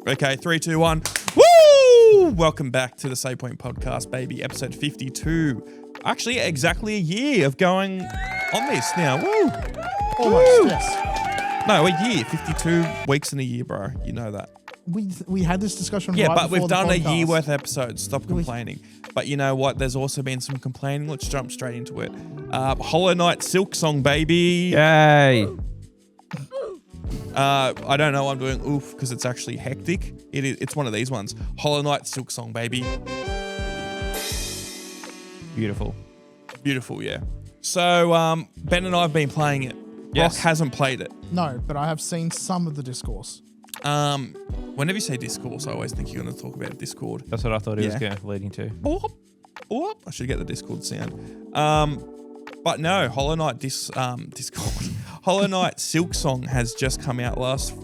Okay, 3, 2, 1. Woo! Welcome back to the Point Podcast, baby, episode 52. Actually, exactly a year of going on this now. Woo! Almost, yes. No, a year. 52 weeks in a year, bro. You know that. We had this discussion Yeah, right but we've before the done a podcast. year worth of episodes. Stop complaining. But you know what? There's also been some complaining. Let's jump straight into it. Knight Silksong, baby. Yay. I don't know. I'm doing oof because it's actually hectic. It's one of these ones. Knight Silksong, baby. Beautiful. Beautiful, yeah. So Ben and I have been playing it. Yes. Brock hasn't played it. No, but I have seen some of the discourse. Whenever you say discourse, I always think you're going to talk about Discord. That's what I thought he was leading to. Oh, I should get the Discord sound. But no, Discord. Hollow Knight Silksong has just come out last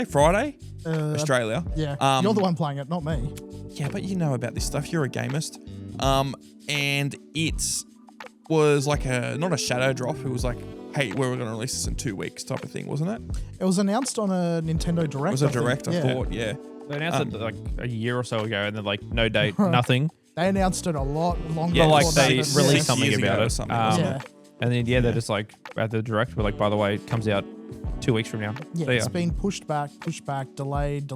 Friday, Australia. Yeah, you're the one playing it, not me. Yeah, but you know about this stuff. You're a gamist. And it was like not a shadow drop. It was like, hey, we're going to release this in 2 weeks type of thing, wasn't it? It was announced on a Nintendo Direct. It was a Direct, I thought, yeah. They announced it like a year or so ago, and then like no date, nothing. They announced it a lot longer. Yeah, like before they that, released something years about ago it. or something, wasn't Yeah. And then they're just like at the Direct, we're like, by the way, it comes out 2 weeks from now. Yeah, So, it's been pushed back, delayed.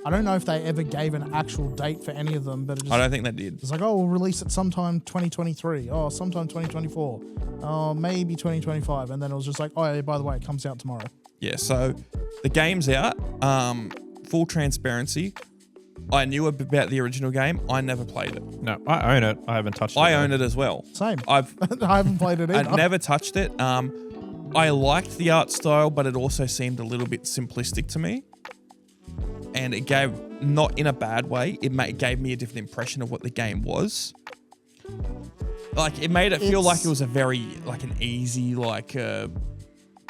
I don't know if they ever gave an actual date for any of them, but I don't think they did. it's like, oh, we'll release it sometime 2023. Oh, sometime 2024. Oh, maybe 2025. And then it was just like, oh, yeah, by the way, it comes out tomorrow. Yeah, so the game's out. Full transparency. I knew about the original game. I never played it. No, I own it. I haven't touched it. I own it as well. Same. I haven't played it either. never touched it. I liked the art style, but it also seemed a little bit simplistic to me. And it gave, not in a bad way, it gave me a different impression of what the game was. Like, it made it feel like it was a very, like an easy, like,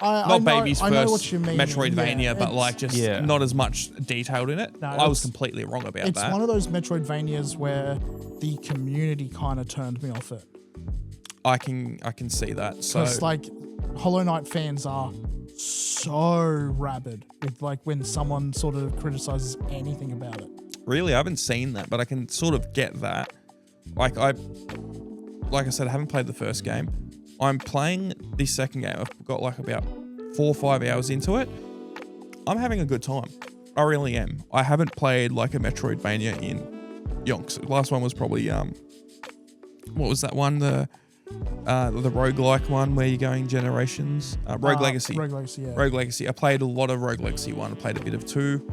not baby's first Metroidvania, but like just not as much detailed in it. No, I was completely wrong about that. It's one of those Metroidvanias where the community kind of turned me off it. I can see that. So Because like Hollow Knight fans are so rabid with like when someone sort of criticizes anything about it. really, I haven't seen that, but I can sort of get that. Like I said, I haven't played the first game. I'm playing the second game. I've got like about 4 or 5 hours into it. I'm having a good time. I really am. I haven't played like a Metroidvania in yonks. The last one was probably what was that one? The roguelike one where you're going generations. Rogue Legacy. Rogue Legacy, yeah. Rogue Legacy. I played a lot of Rogue Legacy 1. I played a bit of 2.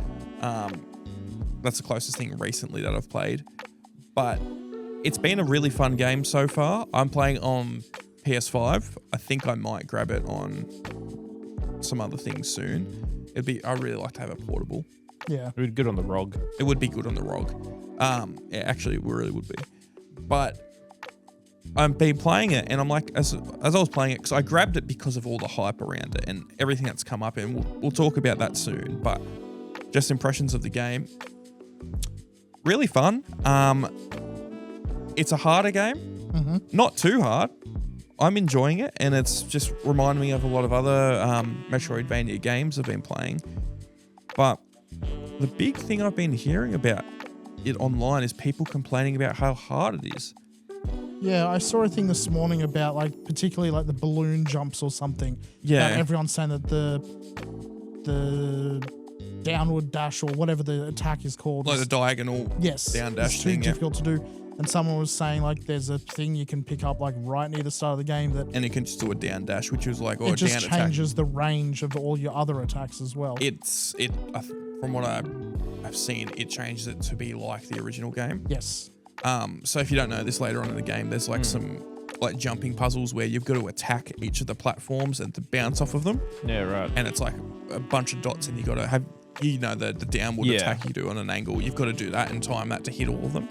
That's the closest thing recently that I've played. But it's been a really fun game so far. I'm playing on PS5. I think I might grab it on some other things soon. I really like to have a portable. Yeah. It would be good on the ROG. It would be good on the ROG. Yeah, actually, it really would be. But I've been playing it, and I'm like, as I was playing it, because I grabbed it because of all the hype around it and everything that's come up, and we'll talk about that soon. But just impressions of the game. Really fun. It's a harder game. Mm-hmm. Not too hard. I'm enjoying it, and it's just reminding me of a lot of other Metroidvania games I've been playing. But the big thing I've been hearing about it online is people complaining about how hard it is. Yeah, I saw a thing this morning about like particularly like the balloon jumps or something. Yeah. Everyone's saying that the downward dash or whatever the attack is called. Like the diagonal down dash it's too thing. difficult to do. And someone was saying like there's a thing you can pick up like right near the start of the game that And you can just do a down dash, which is like, or it a just down changes the range of all your other attacks as well. From what I've seen, it changes it to be like the original game. Yes. So if you don't know this, later on in the game, there's like some like jumping puzzles where you've got to attack each of the platforms and to bounce off of them. Yeah, right. And it's like a bunch of dots, and you got to have, the downward attack you do on an angle. You've got to do that and time that to hit all of them.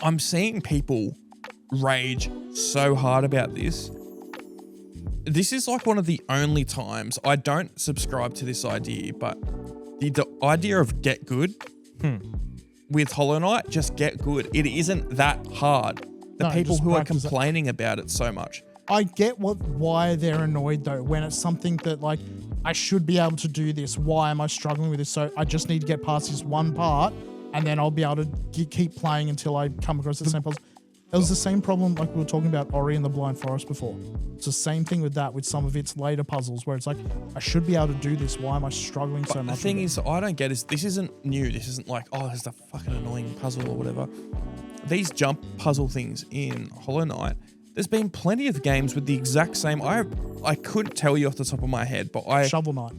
I'm seeing people rage so hard about this. This is like one of the only times I don't subscribe to this idea, but the idea of get good with Hollow Knight, just get good. It isn't that hard. The people who are complaining about it so much. I get why they're annoyed though when it's something that like I should be able to do this. Why am I struggling with this? So I just need to get past this one part, and then I'll be able to keep playing until I come across the same puzzle. It was the same problem like we were talking about Ori and the Blind Forest before. It's the same thing with that, with some of its later puzzles, where it's like, I should be able to do this. Why am I struggling so much? The thing is, I don't get is this isn't new. This isn't like, oh, there's a fucking annoying puzzle or whatever. These jump puzzle things in Hollow Knight, there's been plenty of games with the exact same. I couldn't tell you off the top of my head, but Shovel Knight.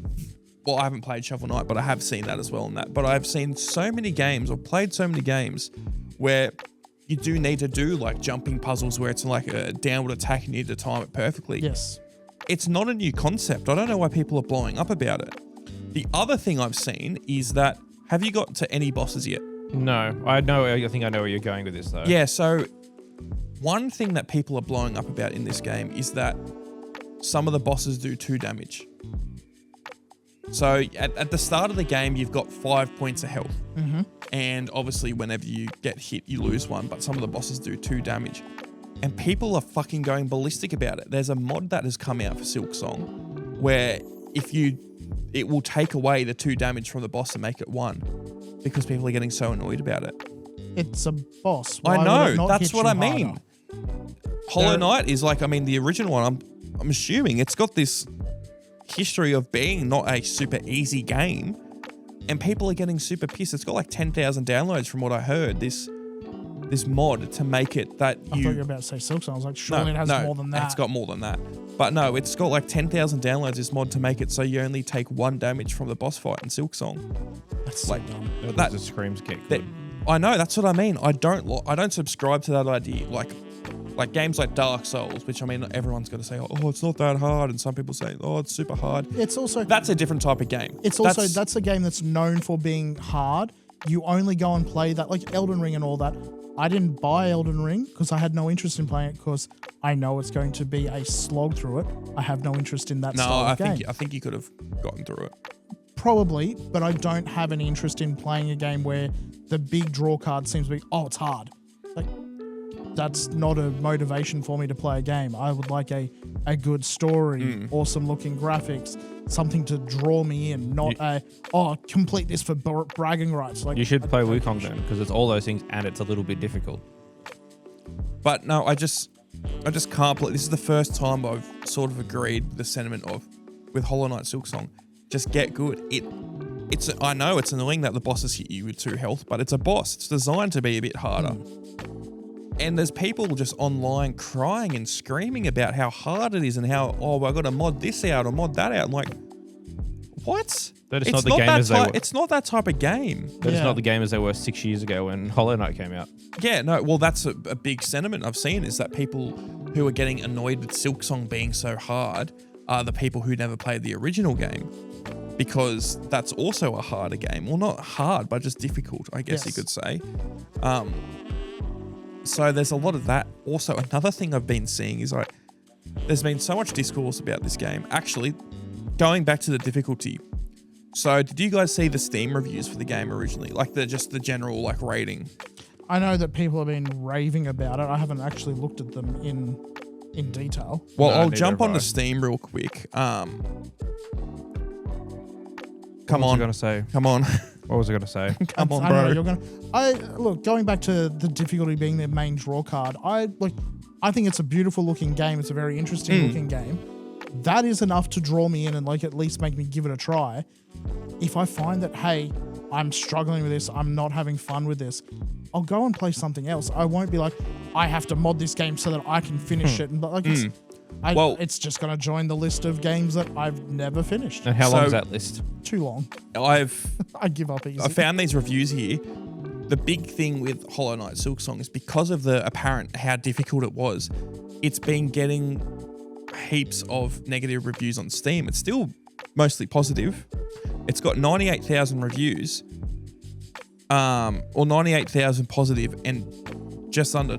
Well, I haven't played Shovel Knight, but I have seen that as well in that. But I've seen so many games or played so many games where you do need to do like jumping puzzles where it's like a downward attack and you need to time it perfectly. Yes. It's not a new concept. I don't know why people are blowing up about it. The other thing I've seen is that, have you got to any bosses yet? No, I think I know where you're going with this though. Yeah, so one thing that people are blowing up about in this game is that some of the bosses do 2 damage. So at the start of the game, you've got 5 points of health. Mm-hmm. And obviously whenever you get hit, you lose 1, but some of the bosses do 2 damage. And people are fucking going ballistic about it. There's a mod that has come out for Silksong where it will take away the 2 damage from the boss and make it 1 because people are getting so annoyed about it. It's a boss. Why I know, would it not that's hit what you I mean. harder? Hollow Knight is like, I mean, the original one, I'm assuming it's got this history of being not a super easy game, and people are getting super pissed. It's got like 10,000 downloads from what I heard, this mod to make it that I thought you were about to say Silksong. I was like, surely it has more than that. It's got more than that. But no, it's got like 10,000 downloads, this mod, to make it so you only take 1 damage from the boss fight in Silksong. That's so dumb. That just screams kick. I know, that's what I mean. I don't subscribe to that idea. Like games like Dark Souls, which I mean, everyone's going to say, oh, it's not that hard. And some people say, oh, it's super hard. It's also... That's a different type of game. It's also... That's a game that's known for being hard. You only go and play that, like Elden Ring and all that. I didn't buy Elden Ring because I had no interest in playing it because I know it's going to be a slog through it. I have no interest in that style of game. I think you could have gotten through it. Probably, but I don't have any interest in playing a game where the big draw card seems to be, oh, it's hard. Like, that's not a motivation for me to play a game. I would like a good story, awesome looking graphics, something to draw me in, not complete this for bragging rights. Like, you should play Wukong then, because it's all those things and it's a little bit difficult. But no, I just can't play. This is the first time I've sort of agreed with the sentiment with Hollow Knight Silksong. Just get good. I know it's annoying that the bosses hit you with 2 health, but it's a boss. It's designed to be a bit harder. And there's people just online crying and screaming about how hard it is and how, I got to mod this out or mod that out. I'm like, what? That is not the game as they were. It's not that type of game. That is not the game as they were 6 years ago when Hollow Knight came out. Yeah, no, well, that's a big sentiment I've seen, is that people who are getting annoyed with Silksong being so hard are the people who never played the original game, because that's also a harder game. Well, not hard, but just difficult, I guess you could say. So there's a lot of that. Also, another thing I've been seeing is like, there's been so much discourse about this game. Actually, going back to the difficulty. So did you guys see the Steam reviews for the game originally? Like the general like rating? I know that people have been raving about it. I haven't actually looked at them in detail. Well, I'll jump on the Steam real quick. Come on. What was I going to say? Come on. What was I going to say? Come on, bro. Look, going back to the difficulty being the main draw card, I think it's a beautiful looking game. It's a very interesting looking game. That is enough to draw me in and like at least make me give it a try. If I find that, hey, I'm struggling with this, I'm not having fun with this, I'll go and play something else. I won't be like, I have to mod this game so that I can finish it. And like, it's just going to join the list of games that I've never finished. And how long is that list? Too long. I give up easy. I found these reviews here. The big thing with Hollow Knight Silksong is because of the apparent how difficult it was, it's been getting heaps of negative reviews on Steam. It's still mostly positive. It's got 98,000 reviews, or 98,000 positive and just under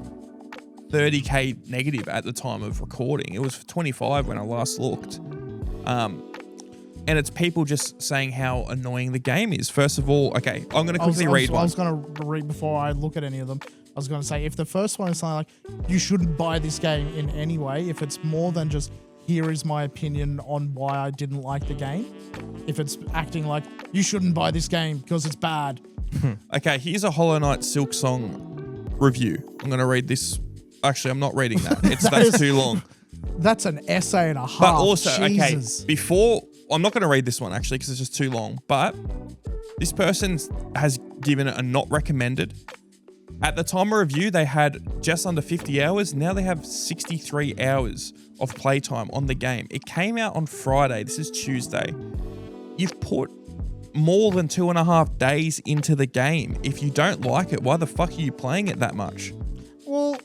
30k negative at the time of recording. It was 25 when I last looked. And it's people just saying how annoying the game is. First of all, okay, I'm going to quickly read one. I was going to read before I look at any of them. I was going to say, if the first one is something like, you shouldn't buy this game in any way, if it's more than just here is my opinion on why I didn't like the game. If it's acting like you shouldn't buy this game because it's bad. Okay, here's a Hollow Knight Silksong review. I'm going to read this. Actually, I'm not reading that. That's too long. That's an essay and a half. But also, Jesus. okay, before, I'm not going to read this one actually because it's just too long, but this person has given it a not recommended. At the time of review, they had just under 50 hours. Now they have 63 hours of playtime on the game. It came out on Friday. This is Tuesday. You've put more than 2.5 days into the game. If you don't like it, why the fuck are you playing it that much? Well,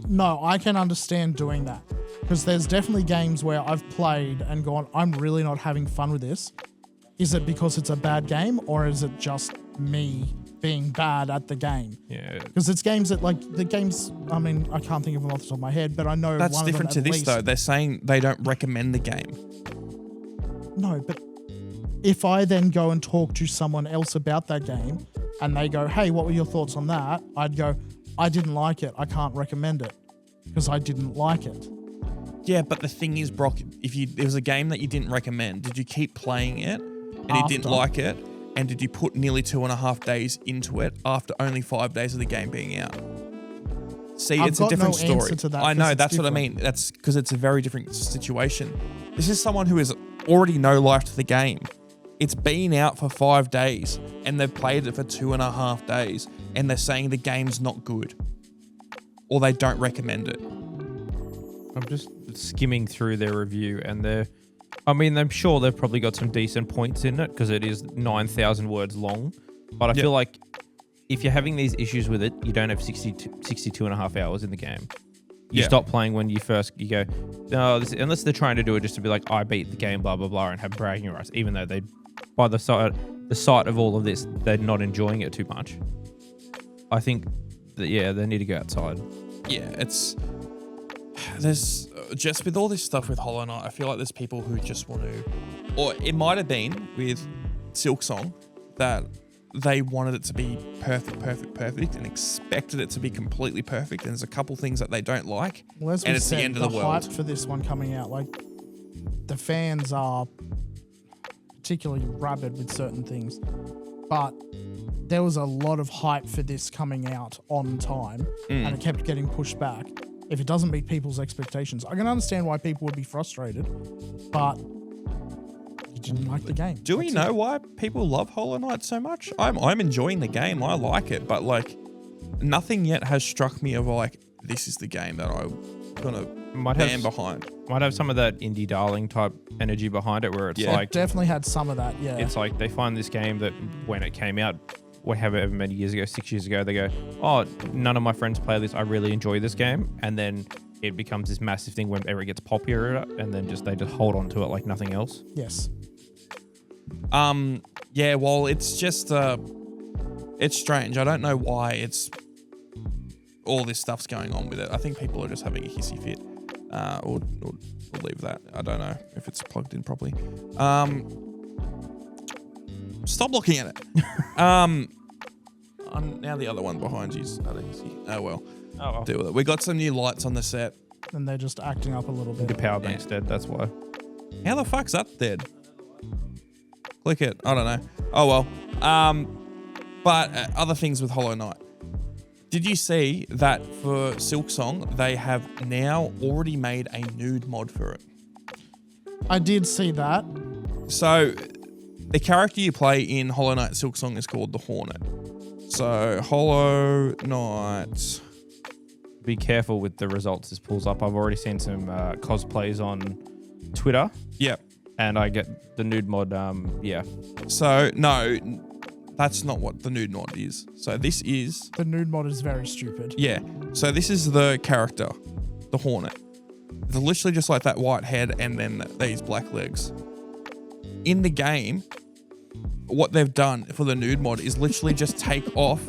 no, I can understand doing that. Because there's definitely games where I've played and gone, I'm really not having fun with this. Is it because it's a bad game, or is it just me being bad at the game? Yeah. Because it's games that, like, the games, I mean, I can't think of them off the top of my head, but I know That's one different of to them this, though. They're saying they don't recommend the game. No, but if I then go and talk to someone else about that game and they go, hey, what were your thoughts on that? I'd go, I didn't like it. I can't recommend it because I didn't like it. Yeah, but the thing is, Brock, there was a game that you didn't recommend, did you keep playing it and you didn't like it? And did you put nearly 2.5 days into it after only 5 days of the game being out? See, it's a different story. I know, that's what I mean. That's because it's a very different situation. This is someone who has already no life to the game. It's been out for 5 days and they've played it for 2.5 days and they're saying the game's not good or they don't recommend it. I'm just skimming through their review and I'm sure they've probably got some decent points in it because it is 9,000 words long. But I feel like if you're having these issues with it, you don't have 62 and a half hours in the game. You stop playing when you go, no, unless they're trying to do it just to be like, I beat the game, blah, blah, blah, and have bragging rights, even though by the sight of all of this, they're not enjoying it too much. I think that, they need to go outside. Yeah, there's just with all this stuff with Hollow Knight, I feel like there's people who just want to, or it might have been with Silksong that they wanted it to be perfect and expected it to be completely perfect. And there's a couple things that they don't like. Well, as and we it's said, the end of the world. Hype for this one coming out, like the fans are particularly rabid with certain things, but there was a lot of hype for this coming out on time and it kept getting pushed back. If it doesn't meet people's expectations, I can understand why people would be frustrated, but you didn't like the game. Do we know why people love Hollow Knight so much? I'm enjoying the game. I like it, but like nothing yet has struck me of like, this is the game that I'm gonna stand behind. Might have some of that indie darling type energy behind it where it's like... definitely had some of that, yeah. It's like they find this game that when it came out, however many years ago, 6 years ago, they go, oh, none of my friends play this. I really enjoy this game. And then it becomes this massive thing whenever it gets popular and then they just hold on to it like nothing else. Yes. Yeah, well, it's just, it's strange. I don't know why it's all this stuff's going on with it. I think people are just having a hissy fit. Or we'll leave that. I don't know if it's plugged in properly. Stop looking at it. Now the other one behind you's at a hissy. Oh well. Deal with it. We got some new lights on the set. And they're just acting up a little bit. The power bank's dead, that's why. How the fuck's that dead? Click it. I don't know. Oh well. But other things with Hollow Knight. Did you see that for Silksong, they have now already made a nude mod for it? I did see that. So, the character you play in Hollow Knight Silksong is called the Hornet. So, Hollow Knight. Be careful with the results this pulls up. I've already seen some cosplays on Twitter. Yep. And I get the nude mod, So, no, that's not what the nude mod is. So, this is... The nude mod is very stupid. Yeah. So, this is the character, the Hornet. It's literally just like that white head and then these black legs. In the game, what they've done for the nude mod is literally just take off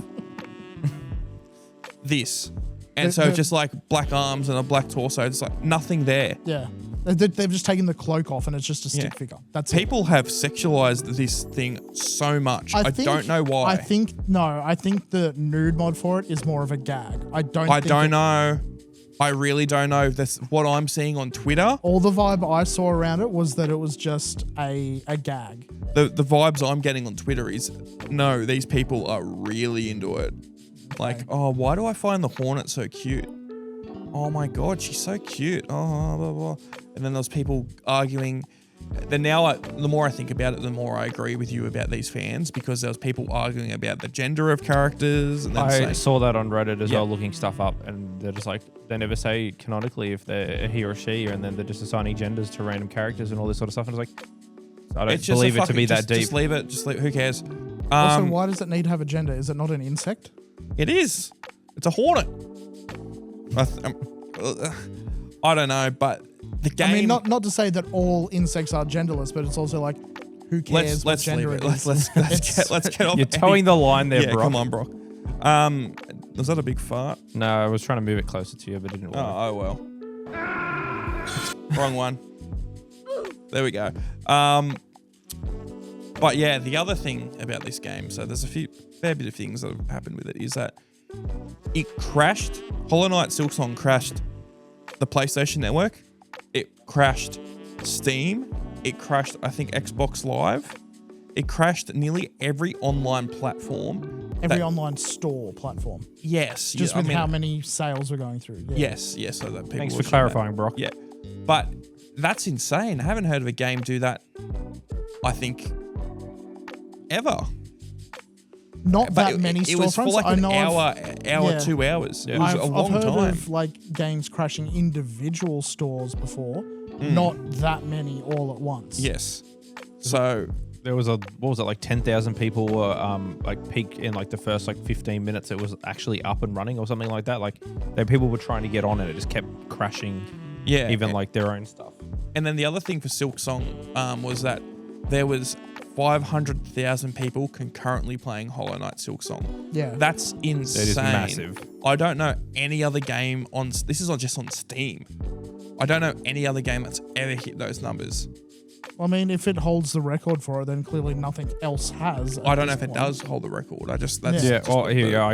this. And so just like black arms and a black torso, it's like nothing there. Yeah. They've just taken the cloak off and it's just a stick figure. That's People have sexualized this thing so much. I don't know why. I think the nude mod for it is more of a gag. I don't know. I really don't know. That's what I'm seeing on Twitter. All the vibe I saw around it was that it was just a gag. The vibes I'm getting on Twitter is, no, these people are really into it. Like, oh, why do I find the Hornet so cute? Oh my God, she's so cute. Oh, blah, blah. And then there's people arguing. Then now, the more I think about it, the more I agree with you about these fans, because there was people arguing about the gender of characters. And then I saw that on Reddit as well, looking stuff up, and they're just like, they never say canonically if they're a he or she, and then they're just assigning genders to random characters and all this sort of stuff. And it's like, I don't believe it to be that deep. Just leave it. Just leave it. Who cares? Also, why does it need to have a gender? Is it not an insect? It is. It's a hornet. I don't know, but the game. I mean, not to say that all insects are genderless, but it's also like, who cares what gender it is? Let's get off. You're towing the line there, Brock. Come on, Brock. Was that a big fart? No, I was trying to move it closer to you, but it didn't work. Oh well. Wrong one. There we go. But yeah, the other thing about this game, so there's a fair bit of things that have happened with it, is that it crashed. Hollow Knight Silksong crashed the PlayStation Network. It crashed Steam. It crashed, I think, Xbox Live. It crashed nearly every online platform. Every online store platform. Yes. Just with how many sales we're going through. Yeah. Yes. So that people. Thanks for clarifying, Brock. Yeah. But that's insane. I haven't heard of a game do that, I think, ever. Not that many storefronts. It was for like an hour, 2 hours. Yeah. It was a long I've heard time. of like games crashing individual stores before, not that many all at once. Yes. So there was what was it, like 10,000 people were like peak in like the first like 15 minutes. It was actually up and running or something like that. Like people were trying to get on and it just kept crashing. Yeah. Even like their own stuff. And then the other thing for Silksong was that there was 500,000 people concurrently playing Hollow Knight Silksong. Yeah. That's insane. That is massive. I don't know any other game this is not just on Steam. I don't know any other game that's ever hit those numbers. I mean, if it holds the record for it, then clearly nothing else has. I don't know if it does hold the record. I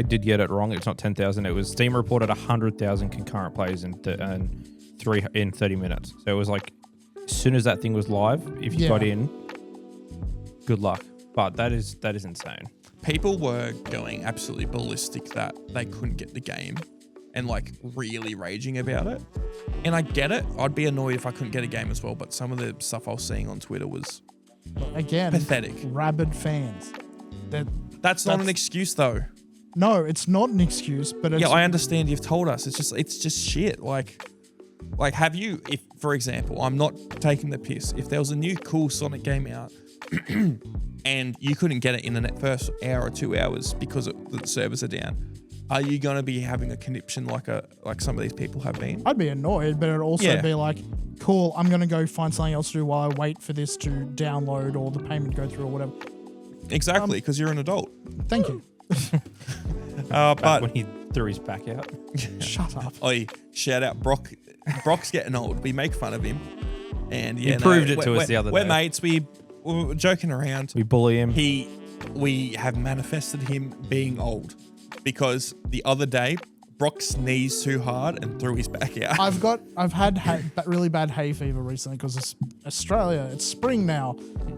did get it wrong. It's not 10,000. It was Steam reported 100,000 concurrent players in 30 minutes. So it was like, as soon as that thing was live, if you got in, good luck. But that is insane. People were going absolutely ballistic that they couldn't get the game and like really raging about it. And I get it. I'd be annoyed if I couldn't get a game as well. But some of the stuff I was seeing on Twitter was pathetic. Rabid fans. That's not an excuse though. No, it's not an excuse. But it's, I understand you've told us. It's just shit. Like have you? If for example, I'm not taking the piss. If there was a new cool Sonic game out. And you couldn't get it in the first hour or 2 hours because the servers are down. Are you going to be having a conniption like some of these people have been? I'd be annoyed, but it'd also be like, cool, I'm going to go find something else to do while I wait for this to download or the payment go through or whatever. Exactly, because you're an adult. Thank you. But when he threw his back out. Shut up. Shout out Brock. Brock's getting old. We make fun of him. And he proved it to us the other day. We're mates. We're joking around. We bully him. We have manifested him being old because the other day Brock sneezed too hard and threw his back out. I've had really bad hay fever recently because it's Australia. It's spring now.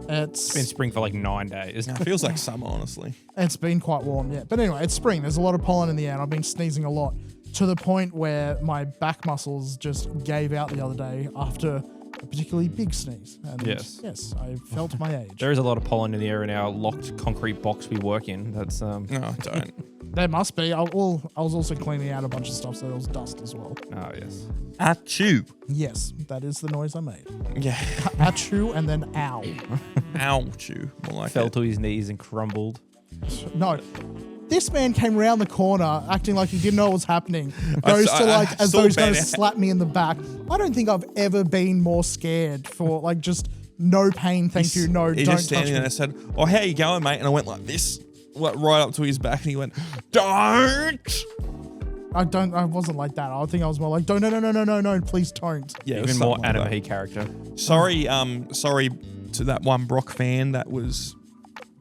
It's been spring for like 9 days. It feels like summer, honestly. It's been quite warm, yeah. But anyway, it's spring. There's a lot of pollen in the air and I've been sneezing a lot to the point where my back muscles just gave out the other day after a particularly big sneeze. And yes, I felt my age. There is a lot of pollen in the air in our locked concrete box we work in. That's No, don't. There must be. I was also cleaning out a bunch of stuff, so there was dust as well. Oh, yes. Achoo. Yes, that is the noise I made. Yeah. Achoo and then ow. Ouchoo. More like Fell to his knees and crumbled. No. This man came around the corner acting like he didn't know what was happening. Goes to like, as though he's going to slap me in the back. I don't think I've ever been more scared for like just no pain, thank you, no, don't touch me. He's just standing there and I said, oh, how you going, mate? And I went like this, right up to his back and he went, don't. I wasn't like that. I think I was more like, no, please don't. Yeah, even more anime character. Sorry to that one Brock fan that was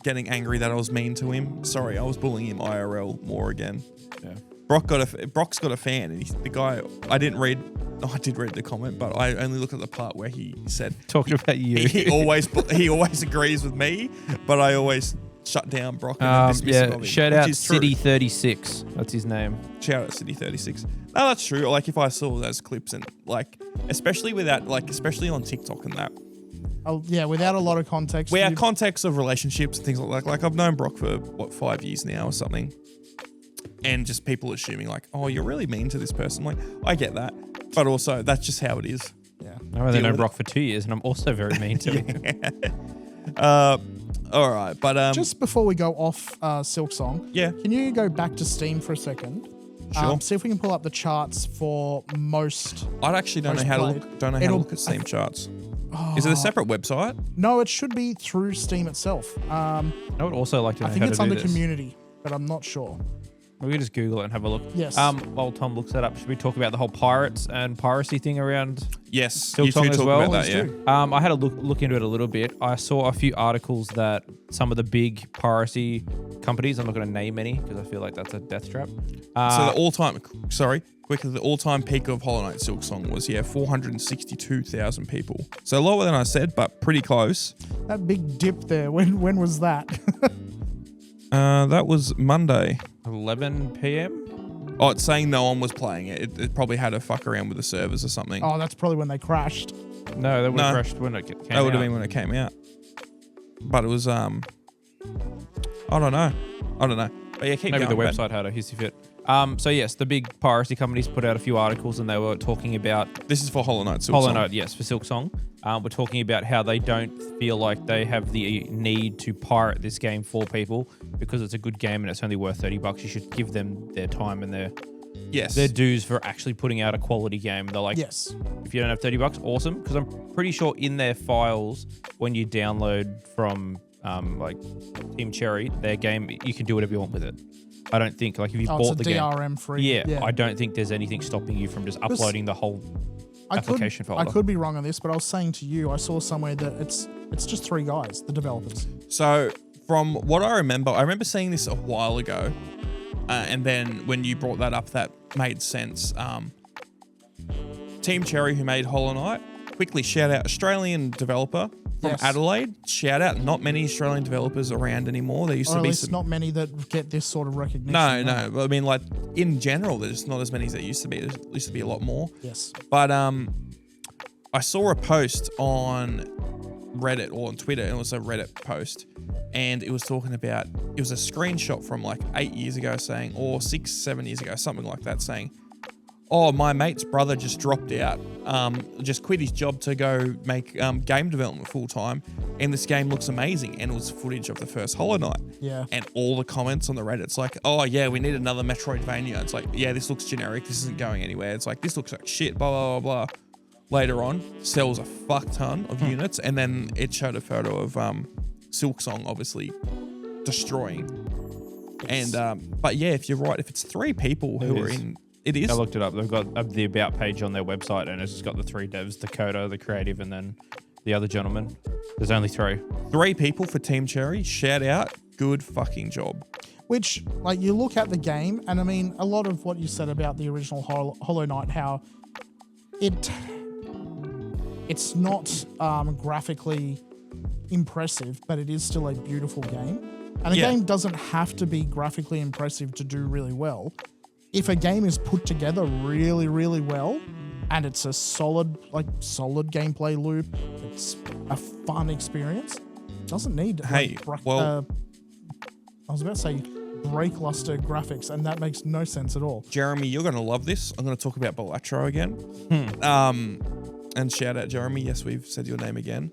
getting angry that I was mean to him. Sorry, I was bullying him IRL more again. Yeah. Brock's got a fan, and the guy I did read the comment, but I only looked at the part where he said talking about you. He always agrees with me, but I always shut down Brock and dismiss him. Shout out City36. That's his name. Shout out City36. No, that's true. Like if I saw those clips and like, especially on TikTok and that. Oh yeah, without a lot of context. Without context of relationships and things like that. Like I've known Brock for 5 years now or something, and just people assuming like, oh, you're really mean to this person. Like I get that, but also that's just how it is. Yeah. I've only known Brock for 2 years, and I'm also very mean to him. All right, but just before we go off Silksong, yeah, can you go back to Steam for a second? Sure. See if we can pull up the charts for most. I actually don't know how to look at Steam charts. Is it a separate website? No, it should be through Steam itself. I would also like to know I think how it's to do under this. community, but I'm not sure. We can just Google it and have a look. Yes. While Tom looks that up, should we talk about the whole pirates and piracy thing around? Yes, Silksong you two as talk well? about that. Yeah. I had a look into it a little bit. I saw a few articles that some of the big piracy companies, I'm not going to name any because I feel like that's a death trap. So the all-time peak of Hollow Knight Silksong was 462,000 people. So lower than I said, but pretty close. That big dip there. When was that? That was Monday. 11 p.m. Oh, it's saying no one was playing it. It probably had to fuck around with the servers or something. Oh, that's probably when they crashed. No, that would have crashed when it came out. That would have been when it came out. But it was I don't know. But yeah, keep Maybe going. the website had a hissy fit. So yes, the big piracy companies put out a few articles and they were talking about... This is for Hollow Knight Silksong. Hollow Knight, yes, for Silksong. We're talking about how they don't feel like they have the need to pirate this game for people because it's a good game and it's only worth $30. You should give them their time and their dues for actually putting out a quality game. They're like, yes, if you don't have $30, awesome. Because I'm pretty sure in their files, when you download from like Team Cherry, their game, you can do whatever you want with it. I don't think, like if you bought the game. It's a DRM free. Yeah, I don't think there's anything stopping you from just uploading the whole application folder. I could be wrong on this, but I was saying to you, I saw somewhere that it's just 3 guys, the developers. So from what I remember seeing this a while ago, and then when you brought that up, that made sense. Team Cherry, who made Hollow Knight, quickly shout out Australian developer from Adelaide. Shout out. Not many Australian developers around anymore. There used to be not many that get this sort of recognition. No. I mean, like in general, there's not as many as there used to be. There used to be a lot more. Yes. But I saw a post on Reddit or on Twitter, and it was a Reddit post, and it was talking about, it was a screenshot from like 8 years ago saying, or 6-7 years ago, something like that, saying, oh, my mate's brother just dropped out, just quit his job to go make game development full time, and this game looks amazing. And it was footage of the first Hollow Knight. Yeah. And all the comments on the Reddit's like, oh yeah, we need another Metroidvania. It's like, yeah, this looks generic. This isn't going anywhere. It's like, this looks like shit. Blah blah blah blah. Later on, sells a fuck ton of units, and then it showed a photo of Silksong obviously destroying. Yes. And but yeah, if you're right, if it's 3 people who are in. It is. I looked it up. They've got the About page on their website, and it's just got the 3 devs, the coder, the creative, and then the other gentleman. There's only 3. 3 people for Team Cherry. Shout out. Good fucking job. Which, like, you look at the game, and I mean, a lot of what you said about the original Hollow Knight, how it's not graphically impressive, but it is still a beautiful game. And a game doesn't have to be graphically impressive to do really well. If a game is put together really, really well, and it's a solid gameplay loop, it's a fun experience, it doesn't need I was about to say break-luster graphics, and that makes no sense at all. Jeremy, you're going to love this. I'm going to talk about Balatro again. And shout out Jeremy. Yes, we've said your name again.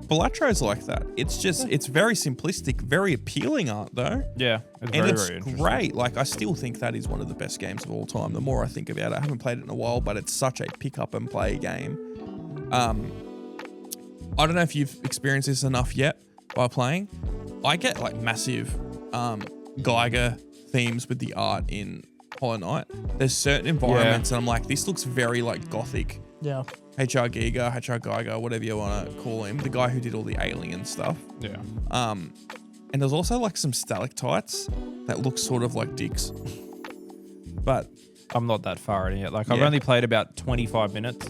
Balatro's like that. It's just, it's very simplistic, very appealing art though. Yeah, it's very great. Like, I still think that is one of the best games of all time. The more I think about it, I haven't played it in a while, but it's such a pick up and play game. I don't know if you've experienced this enough yet by playing. I get like massive Geiger themes with the art in Hollow Knight. There's certain environments and I'm like, this looks very like gothic. Yeah. HR Geiger, whatever you want to call him, the guy who did all the alien stuff. Yeah. And there's also like some stalactites that look sort of like dicks. But I'm not that far in it. Like I've only played about 25 minutes,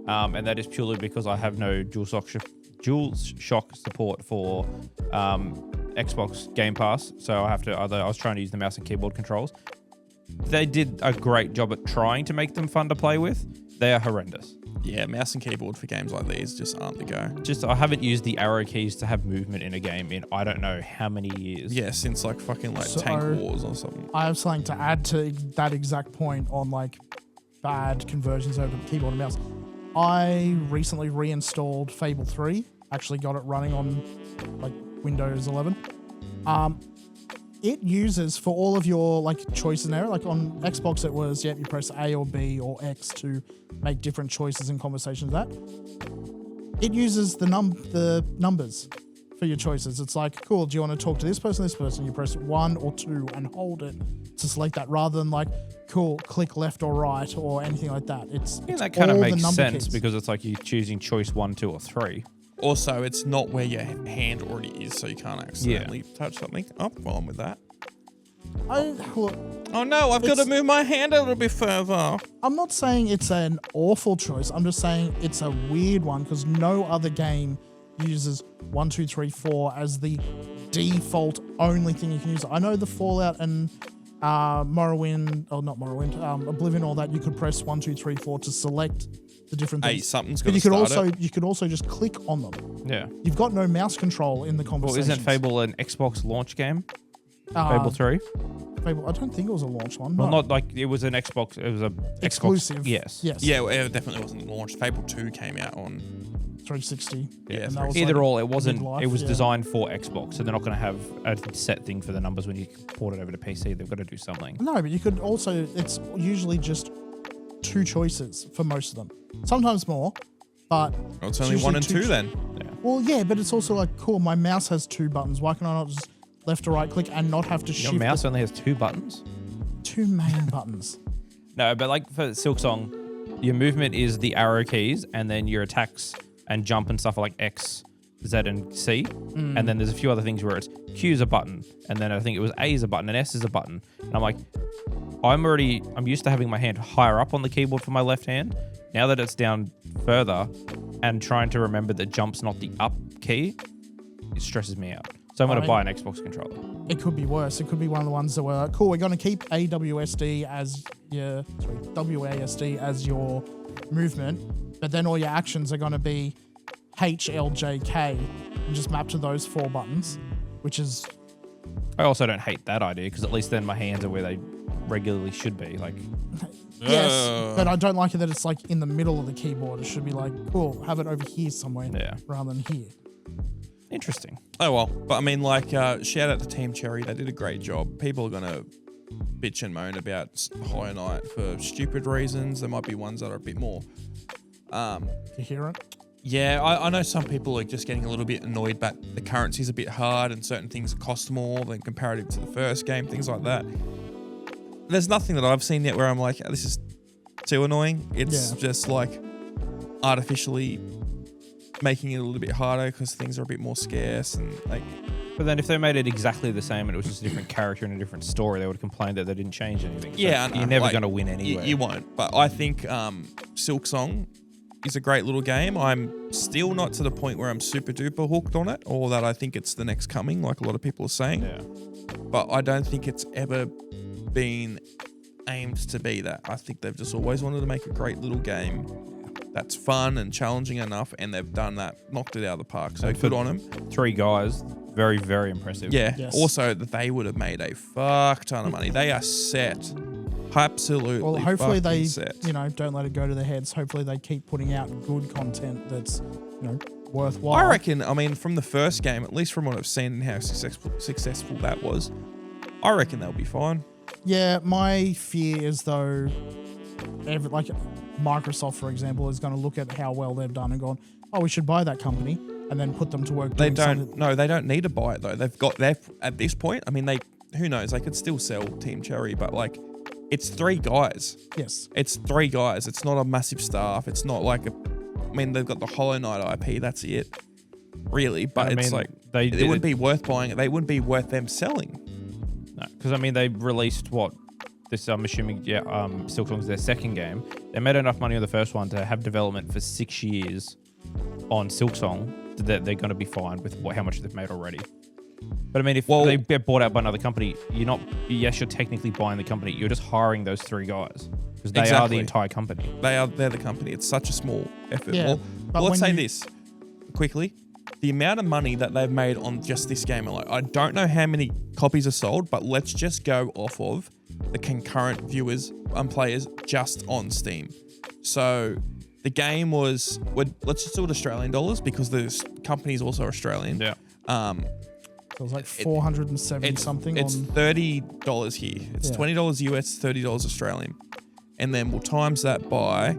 and that is purely because I have no DualShock support for Xbox Game Pass. So I was trying to use the mouse and keyboard controls. They did a great job at trying to make them fun to play with. They are horrendous. Yeah, mouse and keyboard for games like these just aren't the go. I haven't used the arrow keys to have movement in a game in I don't know how many years. Yeah, since like fucking like Tank Wars or something. I have something to add to that exact point on like bad conversions over keyboard and mouse. I recently reinstalled Fable 3. Actually got it running on like Windows 11. It uses for all of your like choices there. Like on Xbox, it was you press A or B or X to make different choices in conversations. That it uses the numbers for your choices. It's like, cool. Do you want to talk to this person? This person. You press 1 or 2 and hold it to select that, rather than like, cool, click left or right or anything like that. It's that kind of makes sense keys. Because it's like you're choosing choice 1, 2, or 3. Also, it's not where your hand already is, so you can't accidentally touch something. I'm fine with that. Oh no, I've got to move my hand a little bit further. I'm not saying it's an awful choice. I'm just saying it's a weird one because no other game uses 1, 2, 3, 4 as the default only thing you can use. I know the Fallout and Oblivion, all that, you could press 1, 2, 3, 4 to select the different things. Hey, something's but got to start it. You could also just click on them. Yeah. You've got no mouse control in the conversation. Well, isn't Fable an Xbox launch game? Fable 3? Fable, I don't think it was a launch one. Well, no. not like it was an Xbox. It was a exclusive. Xbox, yes. Yeah, well, it definitely wasn't launched. Fable 2 came out on 360. Yeah, either like or. It wasn't. midlife, It was designed for Xbox, so they're not going to have a set thing for the numbers when you port it over to PC. They've got to do something. No, but you could also. It's usually just 2 choices for most of them. Sometimes more, but well, it's only 1 and 2 then. Yeah. Well, yeah, but it's also like, cool, my mouse has 2 buttons. Why can I not just left or right click and not have to shift? Your mouse only has 2 buttons? 2 main buttons. No, but like for Silksong, your movement is the arrow keys, and then your attacks and jump and stuff are like X, Z, and C. And then there's a few other things where it's Q is a button, and then I think it was A is a button, and S is a button. And I'm like, I'm used to having my hand higher up on the keyboard for my left hand. Now that it's down further and trying to remember that jump's not the up key, it stresses me out. So I'm going to buy an Xbox controller. It could be worse. It could be one of the ones that were, cool, we're going to keep WASD as your movement, but then all your actions are going to be H, L, J, K, and just map to those 4 buttons, which is... I also don't hate that idea, because at least then my hands are where they regularly should be. Like, yes, but I don't like it that it's like in the middle of the keyboard. It should be like, cool, have it over here somewhere rather than here. Interesting. Oh well, but I mean, like, shout out to Team Cherry. They did a great job. People are gonna bitch and moan about Hollow Knight for stupid reasons. There might be ones that are a bit more coherent. Yeah, I know some people are just getting a little bit annoyed, but the currency's a bit hard and certain things cost more than comparative to the first game, things like that. There's nothing that I've seen yet where I'm like, this is too annoying. It's just like artificially making it a little bit harder because things are a bit more scarce and like. But then if they made it exactly the same and it was just a different character and a different story, they would complain that they didn't change anything. So yeah, you're never going to win anyway. You won't. But I think Silksong is a great little game. I'm still not to the point where I'm super duper hooked on it, or that I think it's the next coming, like a lot of people are saying. Yeah. But I don't think it's ever been aimed to be that. I think they've just always wanted to make a great little game that's fun and challenging enough, and they've done that, knocked it out of the park. So good on them. 3 guys, very, very impressive. Yeah. Yes. Also, that they would have made a fuck ton of money. They are set. Absolutely. Well, hopefully they, set. Don't let it go to their heads. Hopefully they keep putting out good content that's, worthwhile. I reckon, I mean, from the first game, at least from what I've seen and how successful that was, I reckon they'll be fine. Yeah, my fear is though, Microsoft, for example, is going to look at how well they've done and gone, oh, we should buy that company and then put them to work. They don't need to buy it though. They're at this point, I mean, who knows? They could still sell Team Cherry, but like, it's 3 guys. Yes. It's 3 guys. It's not a massive staff. It's not like they've got the Hollow Knight IP. That's it. really. But it's like it wouldn't be worth buying it. They wouldn't be worth them selling. No, because I mean they released what this. I'm assuming Silksong's their second game. They made enough money on the first one to have development for 6 years on Silksong that they're going to be fine with how much they've made already. But I mean, if they get bought out by another company, you're technically buying the company. You're just hiring those 3 guys because they are the entire company. They're the company. It's such a small effort. Yeah, well let's say this quickly. The amount of money that they've made on just this game alone, I don't know how many copies are sold, but let's just go off of the concurrent viewers and players just on Steam. So the game was, let's just do it Australian dollars because the company is also Australian. Yeah. So it was like 470 something. It's $30 here. It's $20 US, $30 Australian. And then we'll times that by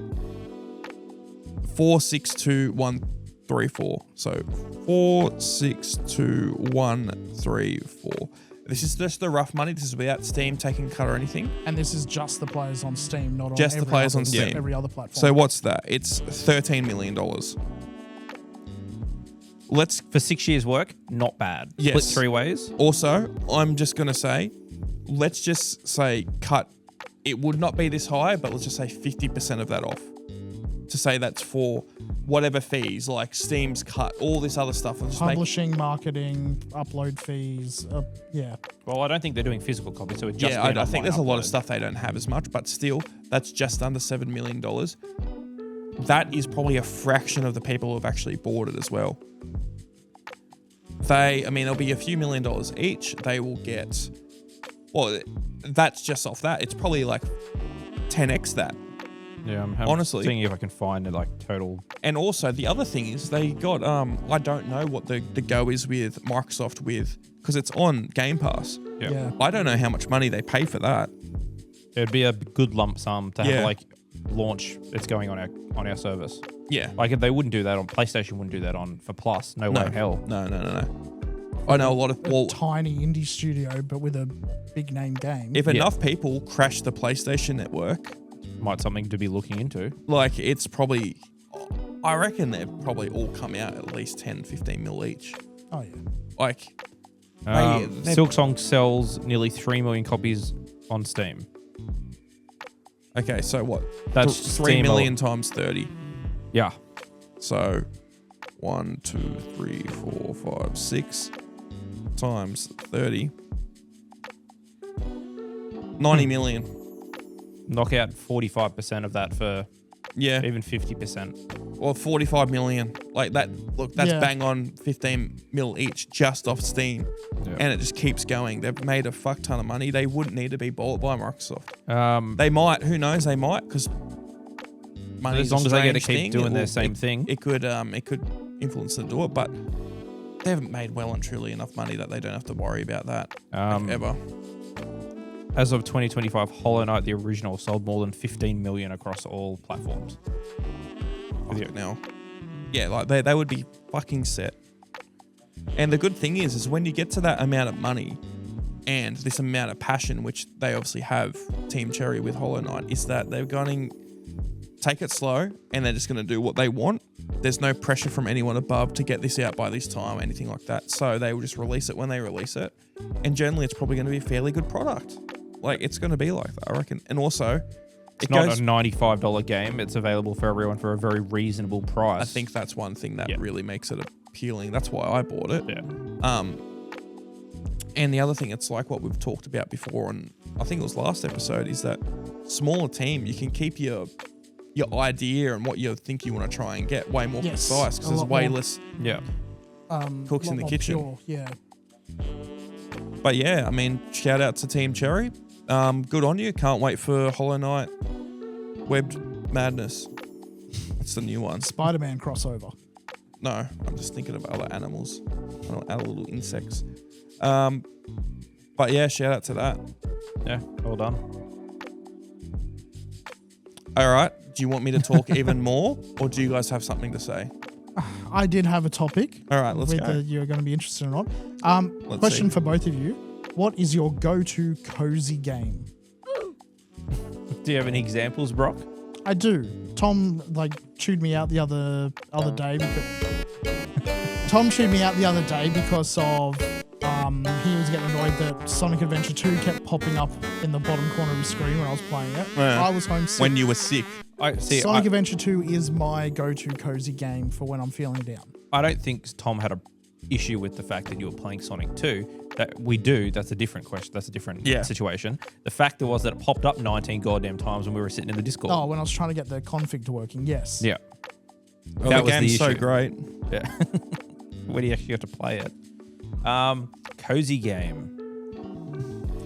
462,134. So 462,134. This is just the rough money. This is without Steam taking cut or anything. And this is just the players on Steam, not on just the players on Steam. Every other platform. So what's that? It's $13 million. For 6 years' work, not bad. Yes. Split 3 ways. Also, I'm just gonna say, let's just say cut. It would not be this high, but let's just say 50% of that off. To say that's for whatever fees, like Steam's cut, all this other stuff. And just publishing, marketing, upload fees. Well, I don't think they're doing physical copies, so it just I think there's a lot of stuff they don't have as much, but still, that's just under $7 million. That is probably a fraction of the people who have actually bought it as well. There'll be a few $1 million each. They will get, well, that's just off that. It's probably like 10x that. Yeah, I'm honestly seeing if I can find it like total. And also the other thing is they got I don't know what the go is with Microsoft because it's on Game Pass. Yeah. I don't know how much money they pay for that. It'd be a good lump sum to have like launch. It's going on our service. Yeah, like if they wouldn't do that on PlayStation, wouldn't do that on for Plus. No way in hell. No. I know a lot of tiny indie studio, but with a big name game. If enough people crash the PlayStation network. Might something to be looking into. Like it's probably, I reckon they've probably all come out at least 10, 15 mil each. Oh yeah. Like, Silksong sells nearly 3 million copies on Steam. Okay, so what? That's 3 million times 30. Yeah. So 1, 2, 3, 4, 5, 6 times 30. 90 million. Knock out 45% of that for even 50%. Or 45 million. Like that, look, that's bang on 15 mil each just off Steam. Yeah. And it just keeps going. They've made a fuck ton of money. They wouldn't need to be bought by Microsoft. They might, who knows, they might, because money as long as they get to keep doing their same thing. It could influence them to do it, but they haven't made well and truly enough money that they don't have to worry about that ever. As of 2025, Hollow Knight, the original, sold more than 15 million across all platforms. Now, yeah, like they would be fucking set. And the good thing is when you get to that amount of money and this amount of passion, which they obviously have, Team Cherry with Hollow Knight, is that they're going to take it slow and they're just going to do what they want. There's no pressure from anyone above to get this out by this time or anything like that. So they will just release it when they release it. And generally, it's probably going to be a fairly good product. Like, it's going to be like that, I reckon. And also, it's not a $95 game. It's available for everyone for a very reasonable price. I think that's one thing that really makes it appealing. That's why I bought it. Yeah. And the other thing, it's like what we've talked about before, and I think it was last episode, is that smaller team, you can keep your idea and what you think you want to try and get way more precise because there's way less cooks in the kitchen. Pure, yeah. But yeah, I mean, shout out to Team Cherry. Good on you. Can't wait for Hollow Knight Webbed Madness. That's the new one. Spider-Man crossover. No, I'm just thinking of other animals, other little insects. But yeah, shout out to that. Yeah, well done. All right. Do you want me to talk even more, or do you guys have something to say? I did have a topic. All right, let's go. Whether you're going to be interested or not. Question for both of you. What is your go-to cozy game? Do you have any examples, Brock? I do. Tom chewed me out the other day. Tom chewed me out the other day because of he was getting annoyed that Sonic Adventure 2 kept popping up in the bottom corner of his screen when I was playing it. Yeah. I was homesick. When you were sick. Sonic Adventure 2 is my go-to cozy game for when I'm feeling down. I don't think Tom had a issue with the fact that you were playing Sonic 2. That we do. That's a different question. That's a different situation. The fact was that it popped up 19 goddamn times when we were sitting in the Discord. Oh, when I was trying to get the config to working, yes. Yeah. Well, that the was game's the so issue. great. Yeah. When do you actually get to play it? Cozy game.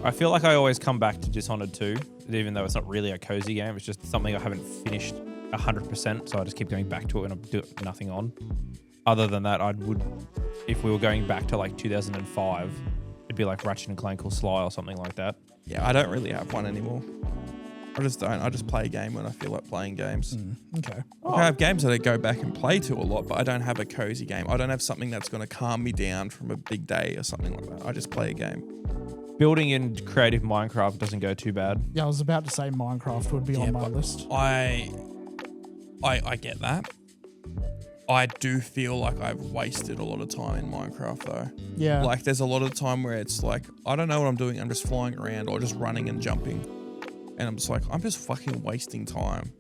I feel like I always come back to Dishonored 2, even though it's not really a cozy game. It's just something I haven't finished 100%, so I just keep going back to it and I do nothing on. Other than that, if we were going back to like 2005, it'd be like Ratchet and Clank or Sly or something like that. Yeah, I don't really have one anymore. I just don't. I just play a game when I feel like playing games. Okay. I have games that I go back and play to a lot, but I don't have a cozy game. I don't have something that's going to calm me down from a big day or something like that. I just play a game. Building in creative Minecraft doesn't go too bad. Yeah, I was about to say Minecraft would be on my list. I get that. I do feel like I've wasted a lot of time in Minecraft though. Yeah. Like there's a lot of time where it's like, I don't know what I'm doing. I'm just flying around or just running and jumping. And I'm just like, I'm just fucking wasting time.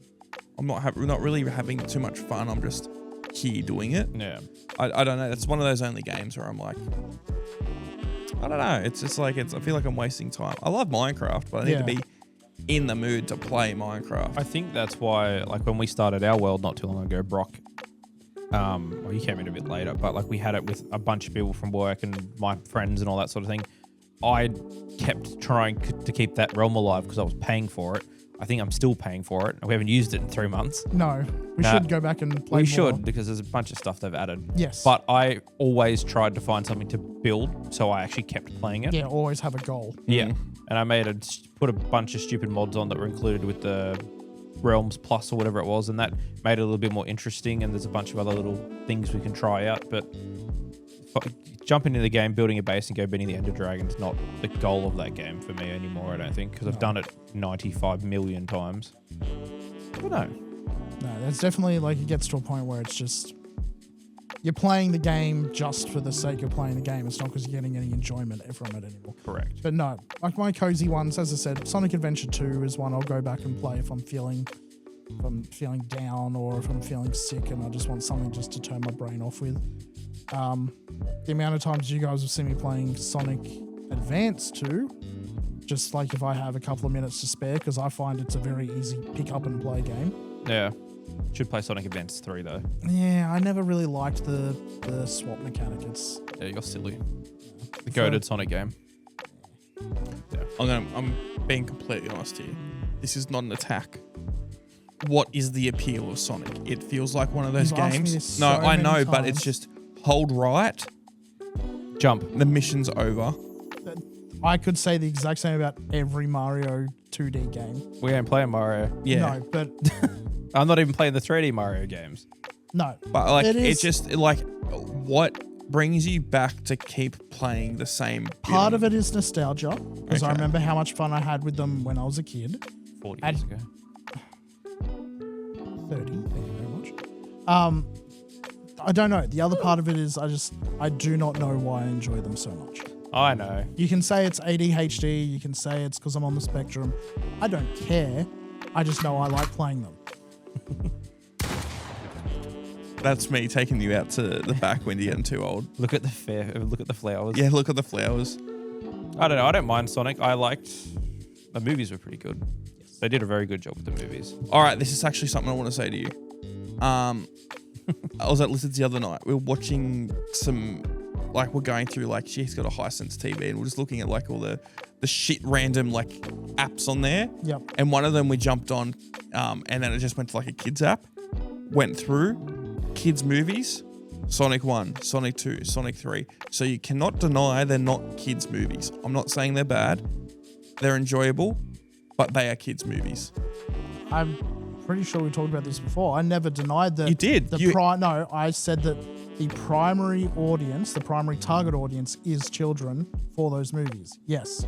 I'm not really having too much fun. I'm just here doing it. Yeah. I don't know. It's one of those only games where I'm like, I don't know. It's just like, I feel like I'm wasting time. I love Minecraft, but I need to be in the mood to play Minecraft. I think that's why, like when we started our world not too long ago, Brock, well, you came in a bit later, but like we had it with a bunch of people from work and my friends and all that sort of thing. I kept trying to keep that realm alive because I was paying for it. I think I'm still paying for it. We haven't used it in 3 months. No, we should go back and play more. We should, because there's a bunch of stuff they've added. Yes. But I always tried to find something to build, so I actually kept playing it. Yeah, always have a goal. Yeah. And I put a bunch of stupid mods on that were included with the Realms Plus or whatever it was, and that made it a little bit more interesting, and there's a bunch of other little things we can try out. But jumping into the game, building a base and go beating the Ender Dragon is not the goal of that game for me anymore, I don't think, because I've done it 95 million times. But no. No, there's definitely like it gets to a point where it's just you're playing the game just for the sake of playing the game. It's not because you're getting any enjoyment from it anymore. Correct. But no, like my cozy ones, as I said, Sonic Adventure 2 is one I'll go back and play if I'm feeling down or if I'm feeling sick and I just want something just to turn my brain off with. The amount of times you guys have seen me playing Sonic Advance 2, just like if I have a couple of minutes to spare, because I find it's a very easy pick up and play game. Yeah. Should play Sonic Advance 3 though. Yeah, I never really liked the swap mechanic. Yeah, you're silly. The goated Sonic game. Yeah. I'm being completely honest here. This is not an attack. What is the appeal of Sonic? It feels like one of those You've asked me games. this No, so I many know, but times. it's just hold right. Jump. The mission's over. I could say the exact same about every Mario 2D game. We ain't playing Mario. Yeah. No, but I'm not even playing the 3D Mario games. no. But like, It is- it's just like, what brings you back to keep playing the same? Part of it is nostalgia, because I Okay. remember how much fun I had with them when I was a kid. 40 And- years ago. 30, thank you very much. I don't know. The other part of it is I do not know why I enjoy them so much. I know. You can say it's ADHD, you can say it's because I'm on the spectrum. I don't care. I just know I like playing them. That's me taking you out to the back when you're getting too old. Look at the flowers. Yeah, look at the flowers. I don't know. I don't mind Sonic. I liked the movies were pretty good. Yes. They did a very good job with the movies. All right, this is actually something I want to say to you. I was at Lizards the other night. We were watching we're going through she's got a Hisense TV and we're just looking at all the shit random apps on there. Yep. And one of them we jumped on, and then it just went to a kids app. Went through kids movies, Sonic 1, Sonic 2, Sonic 3. So you cannot deny they're not kids movies. I'm not saying they're bad. They're enjoyable, but they are kids I'm pretty sure we talked about this before. I never denied that. You did. No, I said that the primary audience, the primary target audience is children for those movies. Yes.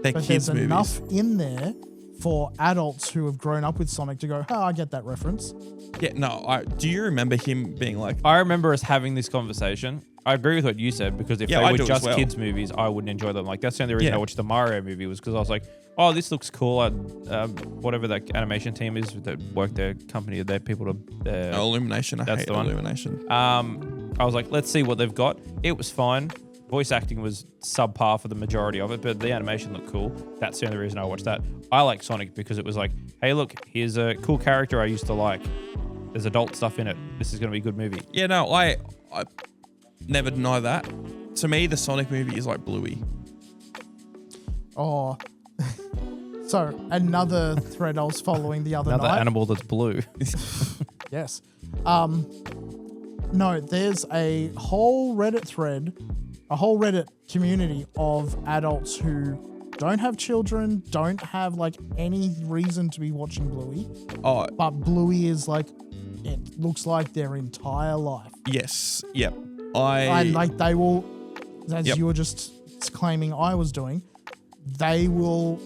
They're But kids there's movies. enough in there for adults who have grown up with Sonic to go, I get that reference. Yeah, no. Do you remember him being like, I remember us having this conversation, I agree with what you said, because if they I were do as just well. kids movies, I wouldn't enjoy them. Like, that's the only reason Yeah. I watched the Mario movie, was because I was like, oh, this looks cool. Whatever that animation team is that work their company, they're people to... Illumination. I That's hate the one. Illumination. I was like, let's see what they've got. It was fine. Voice acting was subpar for the majority of it, but the animation looked cool. That's the only reason I watched that. I like Sonic because it was like, hey, look, here's a cool character I used to like. There's adult stuff in it. This is going to be a good movie. Yeah, no, I never deny that. To me, the Sonic movie is like Bluey. Oh. So another thread I was following the other Another night. animal that's blue. Yes. No, there's a whole Reddit thread, a whole Reddit community of adults who don't have children, don't have like any reason to be watching Bluey, Oh, but Bluey is like, it looks like their entire life. yes. Yep. And like they will, as Yep. you were just claiming I was doing, they will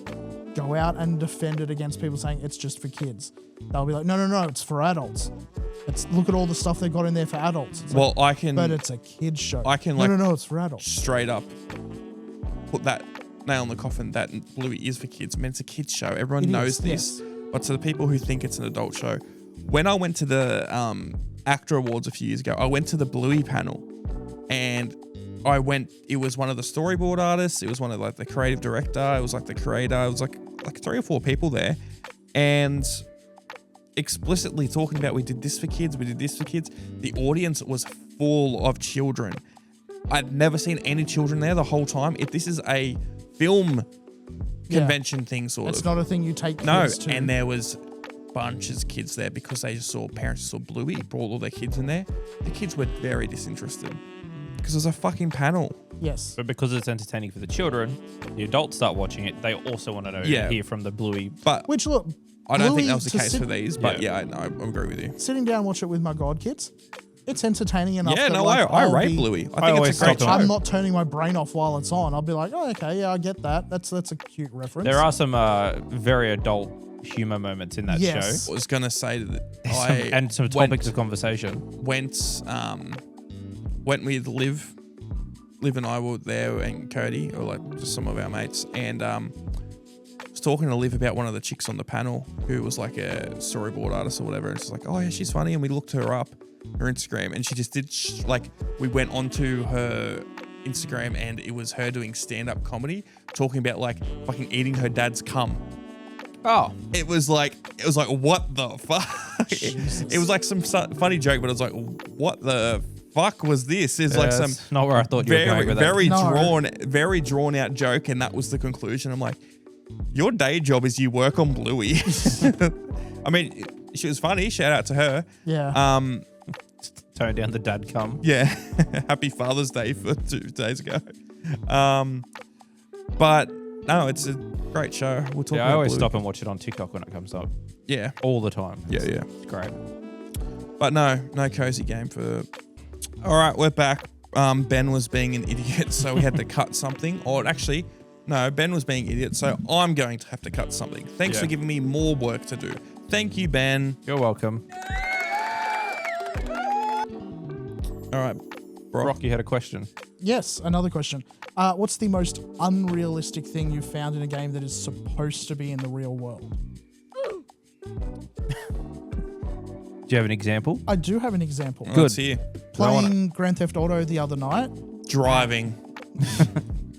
go out and defend it against people saying it's just for kids. They'll be like, no, it's for adults. Look at all the stuff they got in there for adults. It's Well, like, I can but it's a kid's show. I can, no, it's for adults. straight up put that nail in the coffin that Bluey is for kids. I mean, it's a kids show. Everyone It knows is, this. yes. But to the people who think it's an adult show, when I went to the ACTRA Awards a few years ago, I went to the Bluey panel, and it was one of the storyboard artists, it was one of like the creative director, it was like the creator, it was like 3 or 4 people there, and explicitly talking about, we did this for kids, we did this for kids. The audience was full of children. I'd never seen any children there the whole time. If this is a film convention thing, sort It's of. not a thing you take No, kids to. and there was bunches of kids there because parents saw Bluey, brought all their kids in there. The kids were very disinterested because it was a fucking panel. Yes. But because it's entertaining for the children, the adults start watching it. They also want to know, hear from the Bluey. But Which, look, I don't think Bluey that was the to case sit- for these. But Yeah. I agree with you. Sitting down and watch it with my godkids, it's entertaining enough. Yeah, that, no, like, I I'll rate be- Bluey. I I think always it's a great stop show. and I'm not turning my brain off while it's on. I'll be like, oh, okay, yeah, I get that. That's a cute reference. There are some very adult humor moments in that Yes. show. I was gonna say that And some topics of conversation. went with Liv and I were there, and Cody, or like just some of our mates, and was talking to Liv about one of the chicks on the panel who was like a storyboard artist or whatever, and she's like, oh yeah, she's funny, and we looked her up, her Instagram, and she just did we went onto her Instagram and it was her doing stand-up comedy, talking about like fucking eating her dad's cum. Oh, It was like what the fuck? It was like some funny joke, but it was like, what the fuck was this? It's like some that's not where I thought you were going with that. very drawn out joke, and that was the conclusion. I'm like, your day job is you work on Bluey. I mean, she was funny. Shout out to her. Yeah. Tone down the dad cum. Yeah. Happy Father's Day for 2 days ago. But no, it's a great show. We'll talk Yeah, about I always Bluey. stop and watch it on TikTok when it comes up. Yeah. All the time. Yeah. It's great. But no cozy game for. All right, we're back. Ben was being an idiot, so we had to cut something. Or actually, no, Ben was being an idiot, so I'm going to have to cut something. Thanks Yeah. for giving me more work to do. Thank you, Ben. You're welcome. All right, Brock. Brock, you had a question. Yes, another question. What's the most unrealistic thing you've found in a game that is supposed to be in the real world? Do you have an example? I do have an example. Let's hear. Playing Grand Theft Auto the other night. Driving.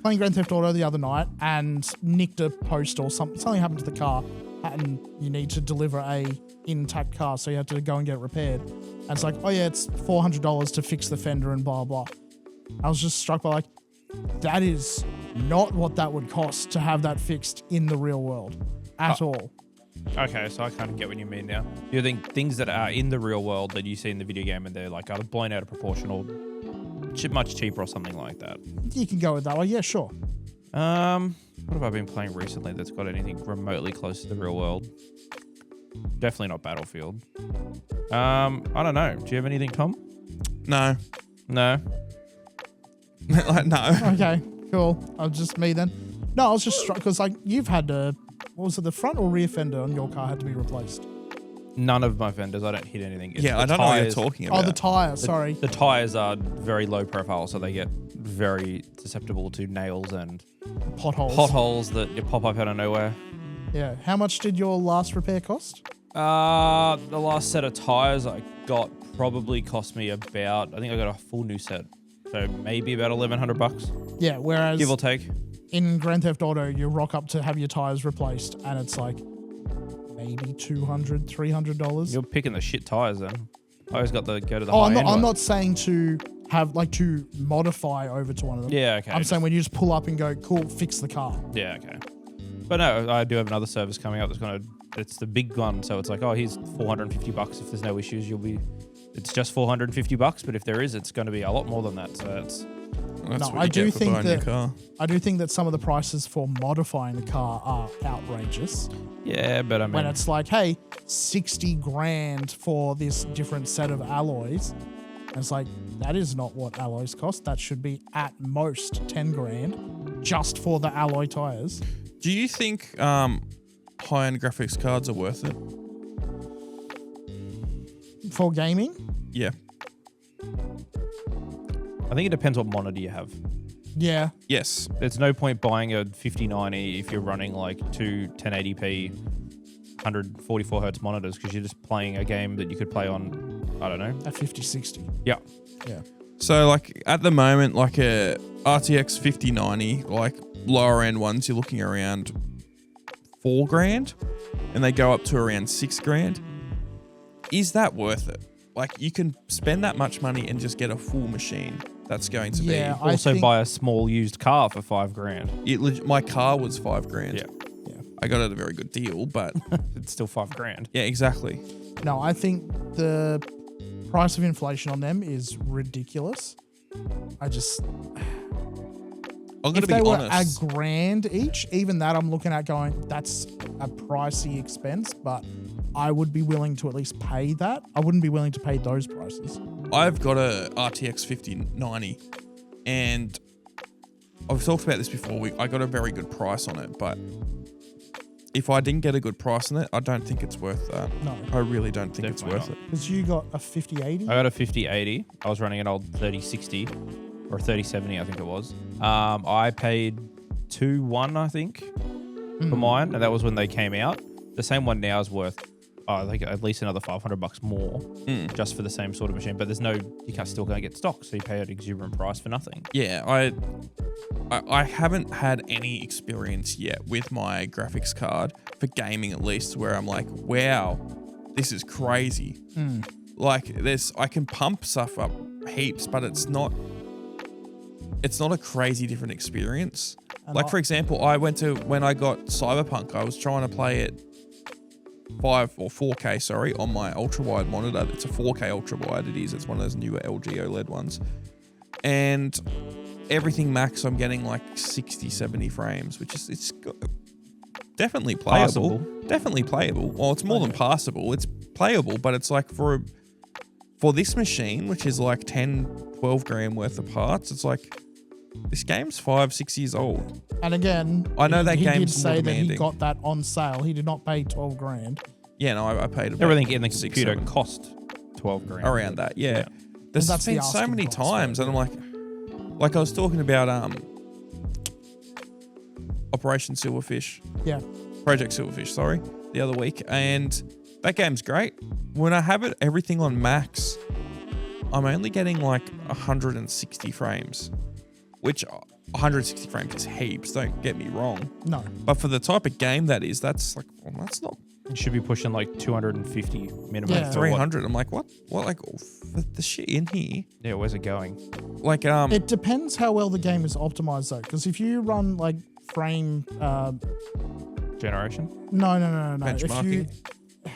Playing Grand Theft Auto the other night and nicked a post or something happened to the car, and you need to deliver a intact car, so you have to go and get it repaired. And it's like, oh yeah, it's $400 to fix the fender and blah blah. I was just struck by like, that is not what that would cost to have that fixed in the real world at all. Okay, so I kind of get what you mean now. You think things that are in the real world that you see in the video game and they're like either blown out of proportion or much cheaper or something like that. You can go with that one. Yeah, sure. What have I been playing recently that's got anything remotely close to the real world? Definitely not Battlefield. I don't know. Do you have anything, Tom? No. No. No. Okay, cool. Just me then. No, I was just struck because like you've had what was it, the front or rear fender on your car had to be replaced? None of my vendors, I don't hit anything. It's Yeah, I don't know what you're talking about. Oh, the tire. Sorry. The tires are very low profile, so they get very susceptible to nails and potholes that you pop up out of nowhere. Yeah. How much did your last repair cost? The last set of tires I got probably cost me about, I think I got a full new set. So maybe about $1,100. Yeah. Whereas Give or take. in Grand Theft Auto, you rock up to have your tires replaced, and it's like maybe $200, $300. You're picking the shit tires then. I always got to go to the Oh, high end I'm one. not saying to have to modify over to one of them. Yeah, okay. I'm saying when you just pull up and go, cool, fix the car. Yeah, okay. But no, I do have another service coming up it's the big one, so it's like, oh, here's $450. If there's no issues, it's just $450, but if there is, it's going to be a lot more than that. So it's That's what you get for buying your car. I do think that some of the prices for modifying the car are outrageous. yeah, but I mean, When it's like, hey, 60 grand for this different set of alloys. And it's like, that is not what alloys cost. That should be at most 10 grand just for the alloy tires. Do you think high-end graphics cards are worth it? For gaming? Yeah. I think it depends what monitor you have. Yeah. Yes. There's no point buying a 5090 if you're running like two 1080p 144 hertz monitors because you're just playing a game that you could play on, I don't know. At 5060. Yeah. Yeah. So like at the moment, like a RTX 5090, like lower end ones, you're looking around $4 grand, and they go up to around $6 grand. Is that worth it? Like you can spend that much money and just get a full machine that's going to be. Also buy a small used car for $5 grand. My car was $5 grand. Yeah. I got it at a very good deal, but It's still $5 grand. yeah, exactly. No, I think the price of inflation on them is ridiculous. I'm If going to be they were honest. $1 grand each, even that I'm looking at going, that's a pricey expense, but I would be willing to at least pay that. I wouldn't be willing to pay those prices. I've got a RTX 5090, and I've talked about this before. I got a very good price on it, but if I didn't get a good price on it, I don't think it's worth that. No. I really don't think it's Definitely worth not. it. Because you got a 5080. I got a 5080. I was running an old 3060 or 3070, I think it was. I paid $2,100, I think, for mine, and that was when they came out. The same one now is worth, I think, at least another $500 more just for the same sort of machine. But you can't still go get stock, so you pay an exuberant price for nothing. Yeah, I haven't had any experience yet with my graphics card for gaming, at least, where I'm like, wow, this is crazy. Like I can pump stuff up heaps, but it's not a crazy different experience. Like, for example, when I got Cyberpunk, I was trying to play it 4K, on my ultra wide monitor. It's a 4K ultra wide. It is. It's one of those newer LG OLED ones. And everything max, I'm getting like 60, 70 frames, which is, it's definitely playable. Passable. Definitely playable. Well, it's more than passable. It's playable, but it's like for this machine, which is like 10, 12 grand worth of parts, it's like, this game's 5-6 years old. And again, I know that he did game's more say that he demanding. got that on sale. He did not pay 12 grand. Yeah, no, I paid about Everything in the 6, computer 7. cost $12 grand. Around that, yeah. There's That's the been so asking many price, times, right? and I'm like I was talking about Operation Silverfish, Project Silverfish, sorry, the other week, and that game's great. When I have everything on max, I'm only getting like 160 frames, which 160 frames is heaps. Don't get me wrong, No. but for the type of game that's that's not. You should be pushing like 250 minimum. Yeah. for what- 300. I'm like, what? Like the shit in here? Yeah, where's it going? Like It depends how well the game is optimized though, because if you run like frame, Generation? no. Benchmarking?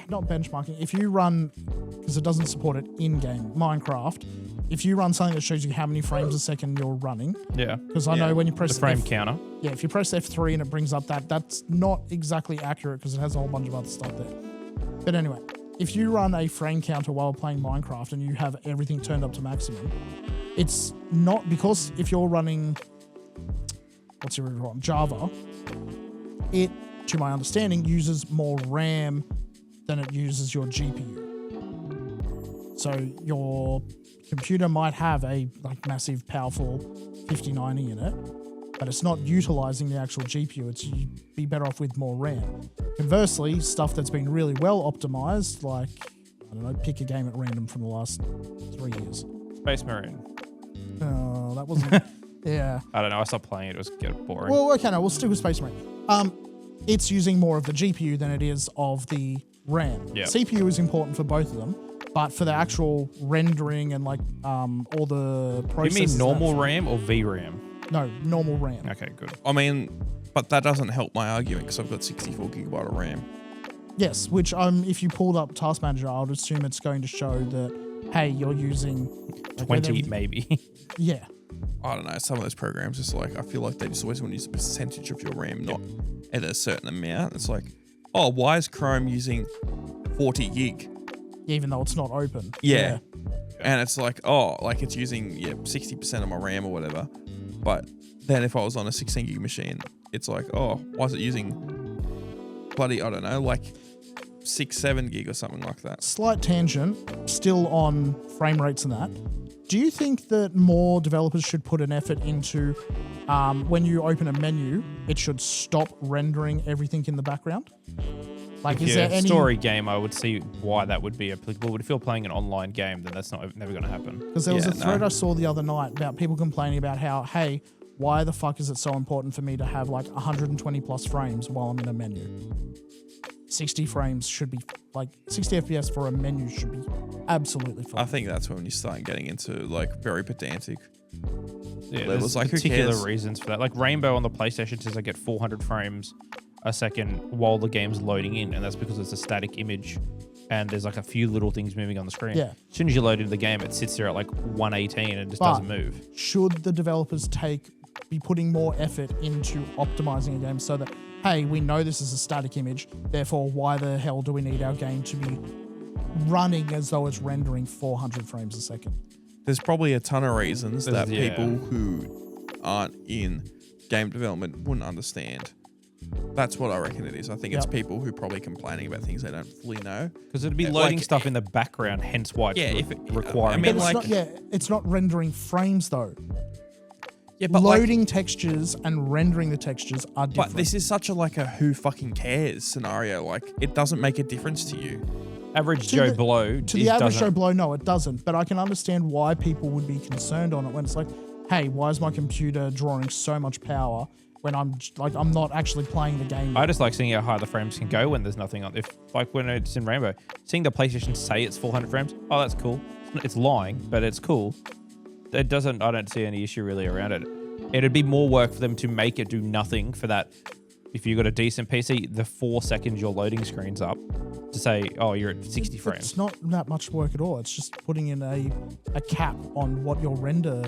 Not benchmarking. If you run, because it doesn't support it in game, Minecraft. If you run something that shows you how many frames a second you're running, Yeah. because I know when you press The frame F- counter. Yeah, if you press F3 and it brings up that's not exactly accurate because it has a whole bunch of other stuff there. But anyway, if you run a frame counter while playing Minecraft and you have everything turned up to maximum, it's not, because if you're running, what's your wrong, Java, it, to my understanding, uses more RAM than it uses your GPU. So your computer might have a massive, powerful 5090 in it, but it's not utilizing the actual GPU. You'd be better off with more RAM. Conversely, stuff that's been really well optimized, like, I don't know, pick a game at random from the last 3 years. Space Marine. Oh, that wasn't... yeah. I don't know. I stopped playing it. It was getting boring. Well, okay, no, we'll stick with Space Marine. It's using more of the GPU than it is of the RAM. Yep. CPU is important for both of them, but for the actual rendering and all the processes... You mean normal RAM or VRAM? No, normal RAM. Okay, good. I mean, but that doesn't help my argument because I've got 64 gigabyte of RAM. Yes, which if you pulled up Task Manager, I would assume it's going to show that, hey, you're using... 20 maybe. Yeah. I don't know. Some of those programs, it's like, I feel like they just always want to use a percentage of your RAM, not at a certain amount. It's like, oh, why is Chrome using 40 gig? Even though it's not open. Yeah. And it's like, oh, like it's using 60% of my RAM or whatever. But then if I was on a 16 gig machine, it's like, oh, why is it using bloody, I don't know, like 6-7 gig or something like that. Slight tangent, still on frame rates and that. Do you think that more developers should put an effort into when you open a menu, it should stop rendering everything in the background? Like, is there any story game? I would see why that would be applicable. But if you're playing an online game, then that's never going to happen. Because there was a thread I saw the other night about people complaining about how, hey, why the fuck is it so important for me to have like 120 plus frames while I'm in a menu? 60 frames should be 60 FPS for a menu should be absolutely fine. I think that's when you start getting into like very pedantic levels. Like particular reasons for that. Like Rainbow on the PlayStation says I get 400 frames a second while the game's loading in, and that's because it's a static image and there's like a few little things moving on the screen. Yeah. As soon as you load into the game, it sits there at like 118 and just doesn't move. Should the developers be putting more effort into optimizing a game so that, hey, we know this is a static image, therefore why the hell do we need our game to be running as though it's rendering 400 frames a second? There's probably a ton of reasons that people who aren't in game development wouldn't understand. That's what I reckon it is. I think it's people who are probably complaining about things they don't fully know. Because it'd be loading stuff in the background, hence why it's requiring. It's not rendering frames though. Yeah, but loading textures and rendering the textures are different. But this is such a who fucking cares scenario. Like, it doesn't make a difference to you. Average Joe Blow. To the average Joe Blow, no, it doesn't. But I can understand why people would be concerned on it when it's like, hey, why is my computer drawing so much power when I'm not actually playing the game? I just like seeing how high the frames can go when there's nothing on. When it's in Rainbow, seeing the PlayStation say it's 400 frames. Oh, that's cool. It's lying, but it's cool. I don't see any issue really around it. It'd be more work for them to make it do nothing for that. If you've got a decent PC, the 4 seconds your loading screen's up to say, oh, you're at 60 frames. It's not that much work at all. It's just putting in a cap on what your render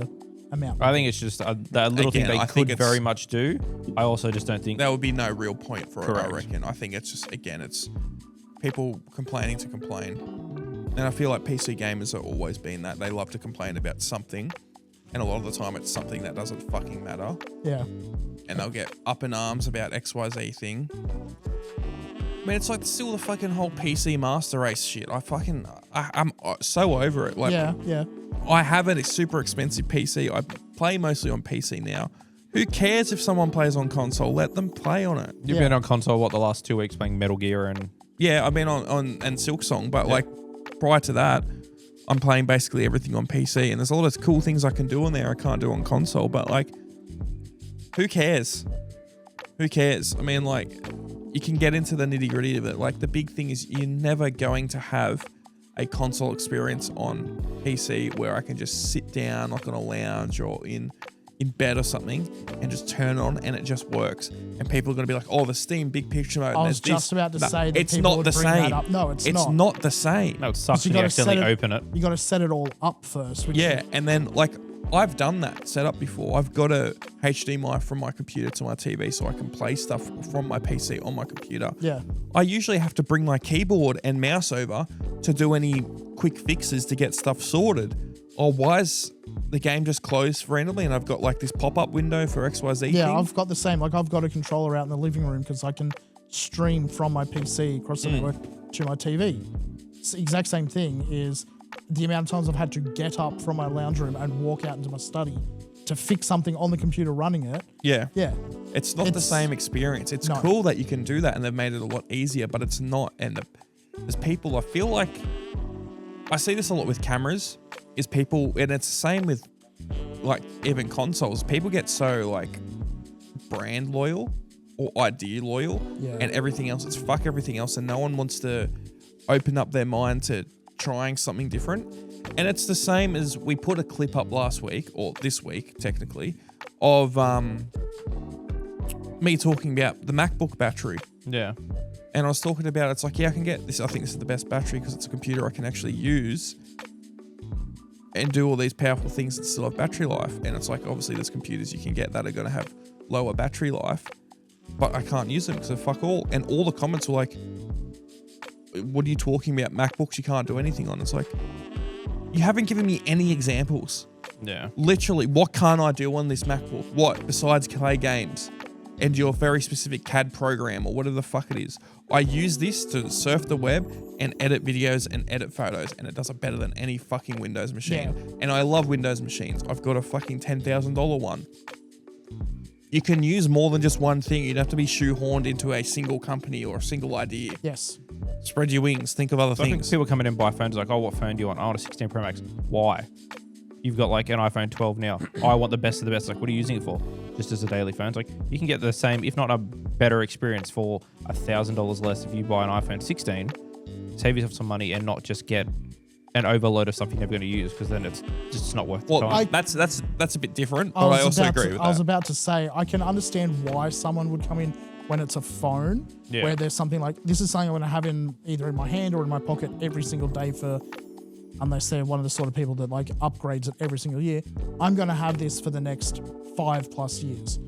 amount. I think it's just that little thing they could very much do. I also just don't think... There would be no real point for it, I reckon. I think it's just, it's people complaining to complain. And I feel like PC gamers have always been that. They love to complain about something. And a lot of the time it's something that doesn't fucking matter. Yeah. And they'll get up in arms about XYZ thing. I mean, it's like still the fucking whole PC master race shit. I'm so over it. Yeah. I have a super expensive PC. I play mostly on PC now. Who cares if someone plays on console? Let them play on it. You've been on console, the last 2 weeks playing Metal Gear and... Yeah, I've been on Silksong, but prior to that, I'm playing basically everything on PC, and there's a lot of cool things I can do on there I can't do on console, but who cares? Who cares? I mean, you can get into the nitty gritty of it. The big thing is you're never going to have a console experience on PC where I can just sit down on a lounge or in bed or something and just turn it on and it just works. And people are going to be like, oh, the Steam big picture mode. I was just about to say that it's not the same. No, it's not. It's not the same. No, it sucks when you accidentally open it. You got to set it all up first. And then I've done that setup before. I've got a HDMI from my computer to my TV so I can play stuff from my PC on my computer. Yeah. I usually have to bring my keyboard and mouse over to do any quick fixes to get stuff sorted. Or why is the game just closed randomly and I've got this pop-up window for XYZ Yeah, thing? I've got the same. I've got a controller out in the living room because I can stream from my PC across the network to my TV. It's the exact same thing is the amount of times I've had to get up from my lounge room and walk out into my study to fix something on the computer running it. Yeah. Yeah. It's not the same experience. It's cool that you can do that and they've made it a lot easier, but it's not. And there's people, I feel like, I see this a lot with cameras, is people, and it's the same with like even consoles, people get so like brand loyal or idea loyal and everything else, it's fuck everything else, and no one wants to open up their mind to trying something different. And it's the same as we put a clip up last week, or this week technically, of me talking about the MacBook battery. Yeah. And I was talking about, it's like, yeah, I can get this. I think this is the best battery because it's a computer I can actually use and do all these powerful things that still have battery life. And it's like, obviously there's computers you can get that are going to have lower battery life, but I can't use them because of fuck all. And all the comments were like, what are you talking about? MacBooks you can't do anything on. It's like, you haven't given me any examples. Yeah. Literally, what can't I do on this MacBook? What, besides play games and your very specific CAD program or whatever the fuck it is? I use this to surf the web and edit videos and edit photos, and it does it better than any fucking Windows machine. Yeah. And I love Windows machines. I've got a fucking $10,000 one. You can use more than just one thing. You'd have to be shoehorned into a single company or a single idea. Yes. Spread your wings. Think of other things. I think people come in and buy phones like, oh, what phone do you want? I want a 16 Pro Max. Why? You've got like an iPhone 12 now. I want the best of the best. Like, what are you using it for? Just as a daily phone? It's like, you can get the same, if not a better experience for $1,000 less if you buy an iPhone 16. Save yourself some money and not just get an overload of stuff you're never going to use, because then it's just not worth the time. That's a bit different, but I also agree with that. I was about to say, I can understand why someone would come in when it's a phone, where there's something like, this is something I'm going to have in either in my hand or in my pocket every single day for, unless they're one of the sort of people that like upgrades it every single year. I'm going to have this for the next 5+ years.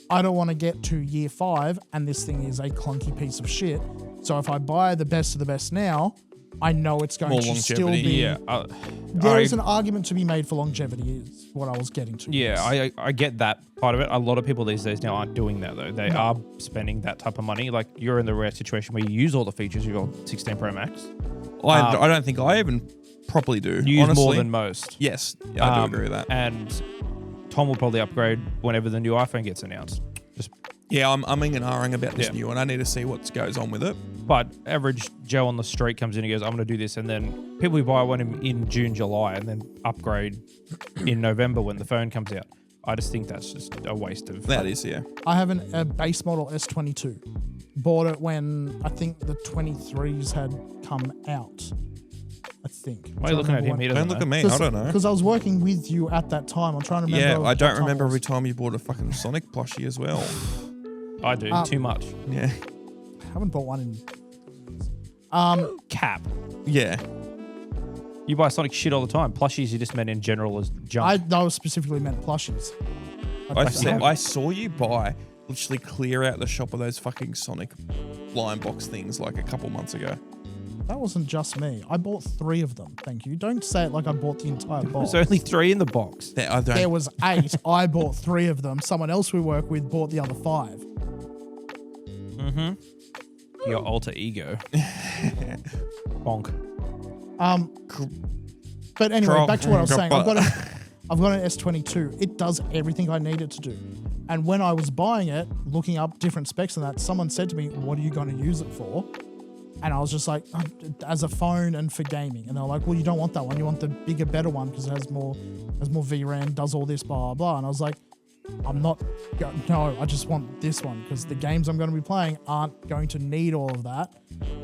I don't want to get to year 5 and this thing is a clunky piece of shit. So if I buy the best of the best now, I know it's going to still be... Yeah. There is an argument to be made for longevity is what I was getting to. Yeah, I get that part of it. A lot of people these days now aren't doing that, though. They are spending that type of money. Like, you're in the rare situation where you use all the features of your 16 Pro Max. I don't think I even properly do. You use honestly. more than most. Yes, I do agree with that. And Tom will probably upgrade whenever the new iPhone gets announced. Yeah, I'm umming and ahhing about this new one. I need to see what goes on with it. But average Joe on the street comes in and goes, I'm going to do this. And then people who buy one in June, July, and then upgrade in November when the phone comes out. I just think that's just a waste of... That is, yeah. I have a base model S22. Bought it when I think the 23s had come out. I think. Why are you looking at him? Don't look at me. I don't know. Because I was working with you at that time. I'm trying to remember. Yeah, I don't remember every time you bought a fucking Sonic plushie as well. I do. Too much. Yeah. I haven't bought one in... Cap. Yeah. You buy Sonic shit all the time. Plushies you just meant in general as junk. I specifically meant plushies. I saw you buy, literally clear out the shop of those fucking Sonic line box things like a couple months ago. That wasn't just me. I bought 3 of them. Thank you. Don't say it like I bought the entire box. There's only 3 in the box. There was 8. I bought 3 of them. Someone else we work with bought the other 5. Mm-hmm. Your alter ego. Bonk. But anyway, back to what I was saying. I've got an S22. It does everything I need it to do. And when I was buying it, looking up different specs and that, someone said to me, what are you going to use it for? And I was just like, as a phone and for gaming. And they're like, well, you don't want that one. You want the bigger, better one because it has more VRAM, does all this, blah, blah, blah. And I was like, no, I just want this one because the games I'm going to be playing aren't going to need all of that.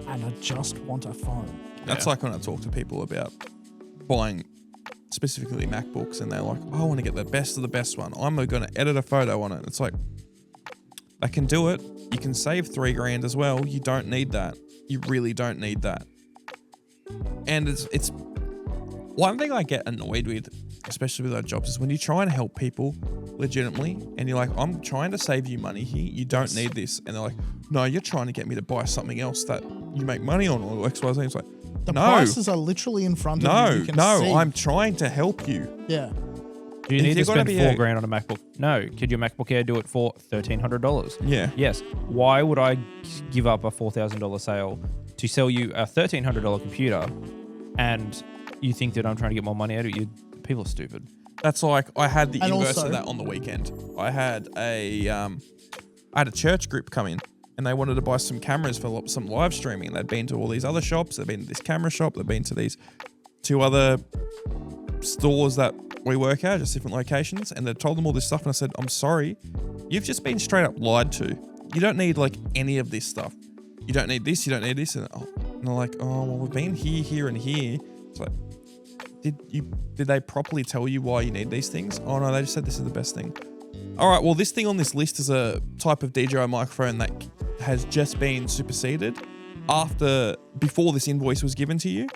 And I just want a phone. That's like when I talk to people about buying specifically MacBooks and they're like, I want to get the best of the best one. I'm going to edit a photo on it. It's like, I can do it. You can save $3,000 as well. You don't need that. You really don't need that. And it's one thing I get annoyed with, especially with our jobs, is when you try and help people legitimately and you're like, I'm trying to save you money here. You don't need this. And they're like, no, you're trying to get me to buy something else that you make money on or XYZ. It's like, the prices are literally in front of you. You can see. I'm trying to help you. Yeah. Do you need to spend $4,000 on a MacBook? No. Could your MacBook Air do it for $1,300? Yeah. Yes. Why would I give up a $4,000 sale to sell you a $1,300 computer, and you think that I'm trying to get more money out of you? People are stupid. That's like I had the And inverse also- of that on the weekend. I had a church group come in, and they wanted to buy some cameras for some live streaming. They'd been to all these other shops. They'd been to this camera shop. They'd been to these 2 other stores that we work at, just different locations. And they told them all this stuff. And I said, I'm sorry, you've just been straight up lied to. You don't need like any of this stuff. You don't need this. You don't need this. And they're like, oh, well, we've been here, here, and here. It's like, did they properly tell you why you need these things? Oh no, they just said this is the best thing. All right, well, this thing on this list is a type of DJI microphone that has just been superseded before this invoice was given to you.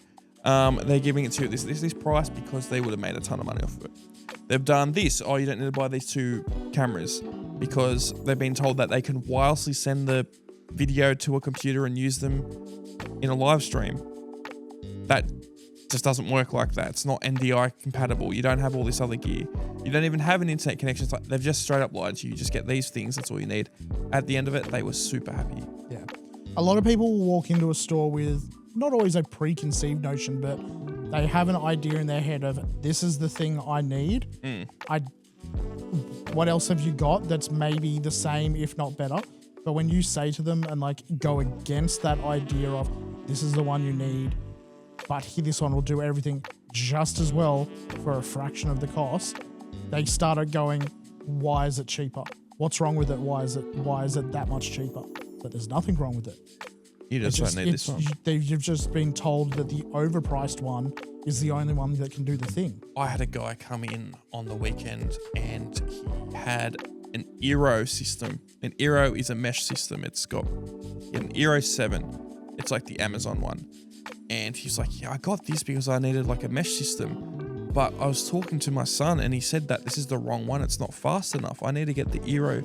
They're giving it to you at this price because they would have made a ton of money off of it. They've done this. Oh, you don't need to buy these 2 cameras because they've been told that they can wirelessly send the video to a computer and use them in a live stream. That just doesn't work like that. It's not NDI compatible. You don't have all this other gear. You don't even have an internet connection. It's like they've just straight up lied to you. You just get these things. That's all you need. At the end of it, they were super happy. Yeah. A lot of people will walk into a store with not always a preconceived notion, but they have an idea in their head of this is the thing I need. What else have you got that's maybe the same, if not better? But when you say to them and like go against that idea of this is the one you need, but this one will do everything just as well for a fraction of the cost, they started going, why is it cheaper? What's wrong with it? Why is it that much cheaper? But there's nothing wrong with it. You just don't need this one. You've just been told that the overpriced one is the only one that can do the thing. I had a guy come in on the weekend and he had an Eero system. An Eero is a mesh system. It's got an Eero 7. It's like the Amazon one. And he's like, yeah, I got this because I needed like a mesh system. But I was talking to my son and he said that this is the wrong one. It's not fast enough. I need to get the Eero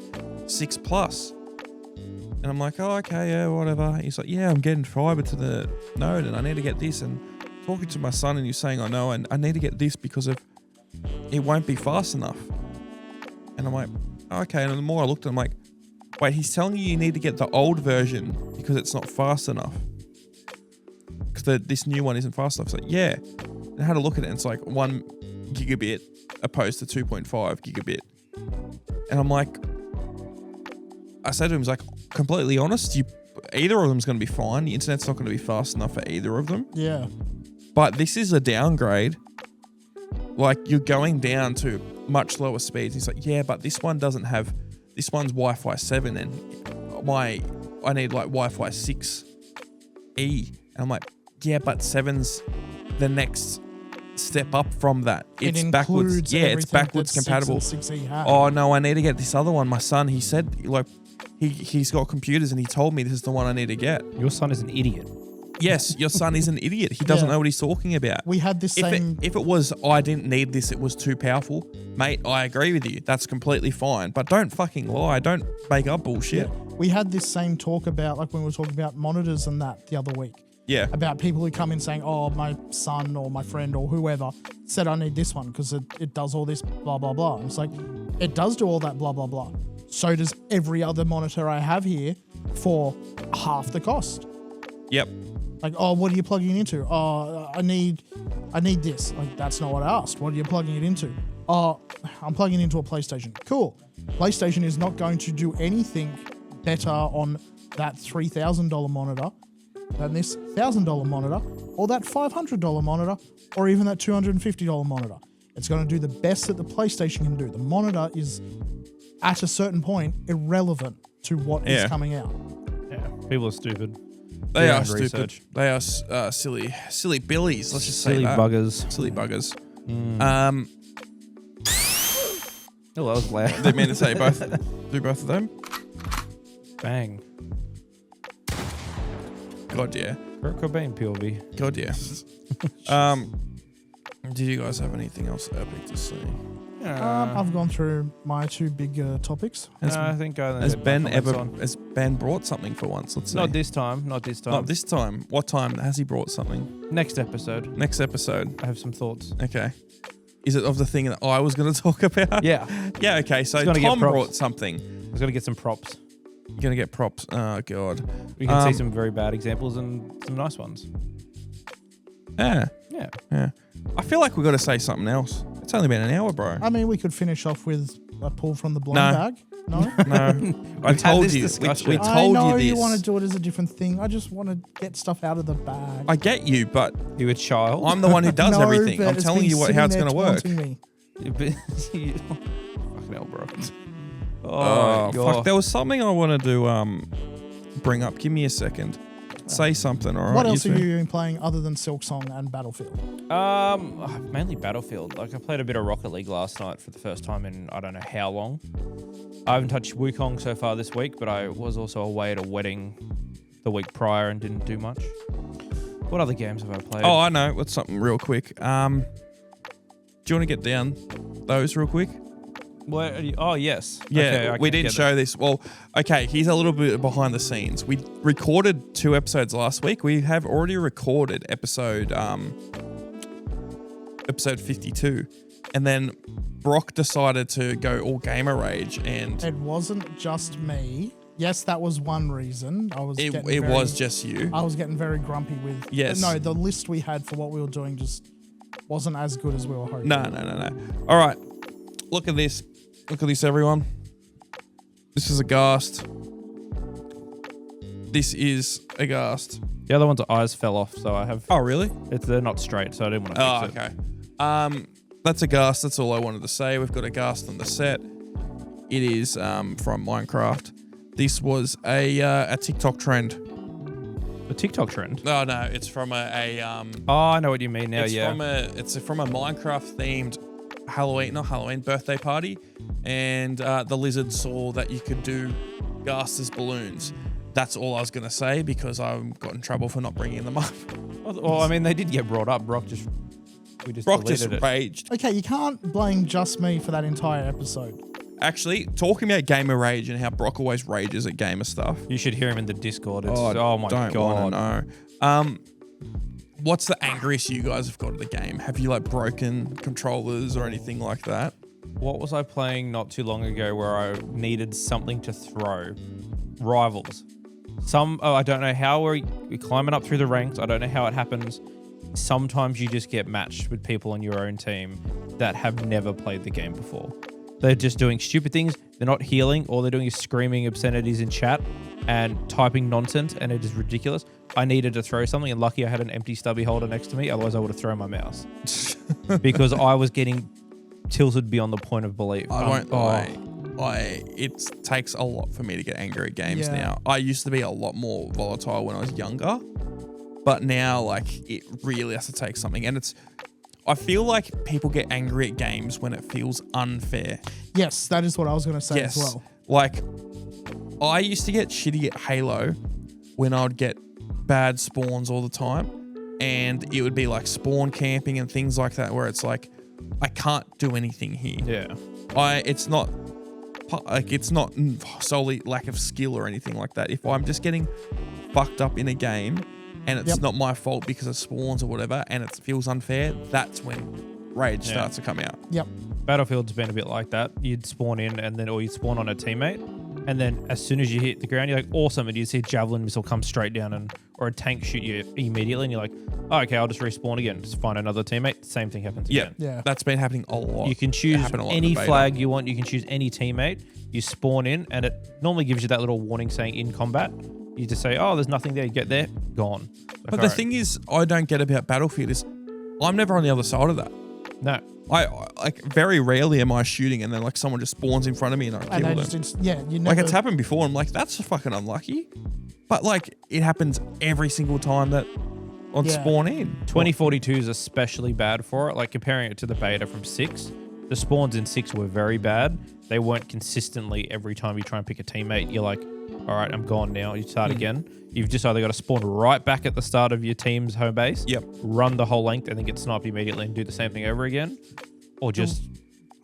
6 Plus. And I'm like, oh, okay, yeah, whatever. He's like, yeah, I'm getting fiber to the node and I need to get this. And talking to my son and he's saying, I know, and I need to get this because of it won't be fast enough. And I'm like, okay. And the more I looked at it, I'm like, wait, he's telling you need to get the old version because it's not fast enough. Because this new one isn't fast enough. It's like, yeah. And I had a look at it and it's like 1 gigabit opposed to 2.5 gigabit. And I'm like, I said to him, like, completely honest, either of them's going to be fine. The internet's not going to be fast enough for either of them. Yeah. But this is a downgrade. Like, you're going down to much lower speeds. He's like, yeah, but this one doesn't have, this one's Wi-Fi 7 and I need like Wi-Fi 6E. And I'm like, yeah, but 7's the next step up from that. It's backwards. Yeah, it's backwards compatible. 6E have. Oh no, I need to get this other one. My son, he said, like, he's got computers and he told me this is the one I need to get. Your son is an idiot. Yes, your son is an idiot. He doesn't know what he's talking about. We had this same... If it was, I didn't need this, it was too powerful, mate, I agree with you. That's completely fine. But don't fucking lie. Don't make up bullshit. Yeah. We had this same talk about, like when we were talking about monitors and that the other week. Yeah. About people who come in saying, oh, my son or my friend or whoever said I need this one because it does all this blah, blah, blah. And it's like, it does do all that blah, blah, blah. So does every other monitor I have here for half the cost. Yep. Like, oh, what are you plugging it into? Oh, I need this. Like, that's not what I asked. What are you plugging it into? Oh, I'm plugging it into a PlayStation. Cool. PlayStation is not going to do anything better on that $3,000 monitor than this $1,000 monitor or that $500 monitor or even that $250 monitor. It's going to do the best that the PlayStation can do. The monitor is, at a certain point, irrelevant to what is coming out. Yeah, people are stupid. They are stupid. Research. They are silly billies. Let's just say that. Silly buggers. Oh, that was loud. Didn't mean to say both. Do both of them. Bang. God yeah. Kurt Cobain POV. God yeah. Did you guys have anything else epic to say? I've gone through my two big topics. I think has Ben brought something for once? Let's see. Not this time. Not this time. What time has he brought something? Next episode. I have some thoughts. Okay. Is it of the thing that I was going to talk about? Yeah. Yeah, okay. So He's gonna get Tom props. brought something. I was going to get some props. You're going to get props. Oh, God. We can see some very bad examples and some nice ones. Yeah. Yeah. I feel like we've got to say something else. It's only been an hour, bro. I mean, we could finish off with a pull from the blind No. bag. No? No. I told this you. discussion. We I told know you you this. want to do it as a different thing. I just want to get stuff out of the bag. I get you, but You a child? I'm the one who does No, everything. but I'm it's telling been you how sitting it's there going to work. taunting me. Fucking hell, bro. Oh, God. fuck. There was something I wanted to bring up. Give me a second. Say something, all right? What else you have two? you been playing other than Silksong and Battlefield? Mainly Battlefield. Like, I played a bit of Rocket League last night for the first time in I don't know how long. I haven't touched Wukong so far this week, but I was also away at a wedding the week prior and didn't do much. What other games have I played? Oh, I know. What's something real quick? Do you want to get down those real quick? Where are you? Oh, yes. Yeah, Okay, I we can didn't get show this. Well, okay, here's a little bit behind the scenes. We recorded 2 episodes last week. We have already recorded episode 52. And then Brock decided to go all gamer rage, and It wasn't just me. Yes, that was one reason. it was just you. I was getting very grumpy with. Yes. No, the list we had for what we were doing just wasn't as good as we were hoping. No. All right. Look at this. Look at this, everyone. This is a ghast. This is a ghast. The other one's eyes fell off, so I have. Oh, really? They're not straight, so I didn't want to Oh, fix it. okay. That's a ghast. That's all I wanted to say. We've got a ghast on the set. It is from Minecraft. This was a TikTok trend. A TikTok trend? Oh no, it's from a Oh, I know what you mean now, it's yeah. from a Minecraft themed Halloween birthday party, and the lizard saw that you could do ghasts as balloons. That's all I was gonna say because I got in trouble for not bringing them up. Well, I mean, they did get brought up. Brock just Just deleted it. raged. Okay, you can't blame just me for that entire episode. Actually, talking about gamer rage and how Brock always rages at gamer stuff. You should hear him in the Discord. It's, oh my don't God. wanna know. What's the angriest you guys have got at the game? Have you like broken controllers or anything like that? What was I playing not too long ago where I needed something to throw? Rivals. I don't know how we're climbing up through the ranks. I don't know how it happens. Sometimes you just get matched with people on your own team that have never played the game before. They're just doing stupid things. They're not healing. All they're doing is screaming obscenities in chat and typing nonsense, and it is ridiculous. I needed to throw something, and lucky I had an empty stubby holder next to me. Otherwise, I would have thrown my mouse because I was getting tilted beyond the point of belief. I won't lie. It takes a lot for me to get angry at games now. I used to be a lot more volatile when I was younger, but now like it really has to take something, and I feel like people get angry at games when it feels unfair. Yes, that is what I was going to say as well. Like, I used to get shitty at Halo when I would get bad spawns all the time, and it would be like spawn camping and things like that, where it's like, I can't do anything here. Yeah. It's not solely lack of skill or anything like that. If I'm just getting fucked up in a game and it's not my fault because of spawns or whatever, and it feels unfair, that's when rage starts to come out. Yep. Battlefield's been a bit like that. You'd spawn in or you'd spawn on a teammate, and then as soon as you hit the ground, you're like, awesome, and you see a javelin missile come straight down or a tank shoot you immediately, and you're like, oh, okay, I'll just respawn again. Just find another teammate. Same thing happens again. Yeah. That's been happening a lot. You can choose any flag you want. You can choose any teammate. You spawn in, and it normally gives you that little warning saying in combat. You just say, oh, there's nothing there. You get there, gone. Like, but the thing is, I don't get about Battlefield is I'm never on the other side of that. No. I like very rarely am I shooting and then like someone just spawns in front of me and I kill them. You never, Like it's happened before. I'm like, that's fucking unlucky. But like it happens every single time that on spawn in. 2042 is especially bad for it. Like comparing it to the beta from 6, the spawns in 6 were very bad. They weren't consistently every time you try and pick a teammate. You're like, all right, I'm gone now. You start again. You've just either got to spawn right back at the start of your team's home base, run the whole length and then get sniped immediately and do the same thing over again, or just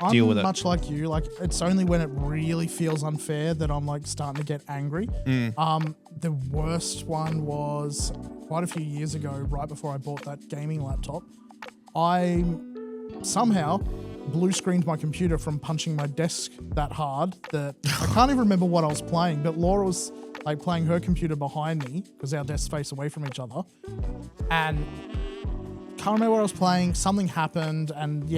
deal with it. I'm much like you. Like it's only when it really feels unfair that I'm like starting to get angry. The worst one was quite a few years ago, right before I bought that gaming laptop. I somehow blue screened my computer from punching my desk that hard that I can't even remember what I was playing, but Laura was like playing her computer behind me because our desks face away from each other. And can't remember what I was playing. Something happened and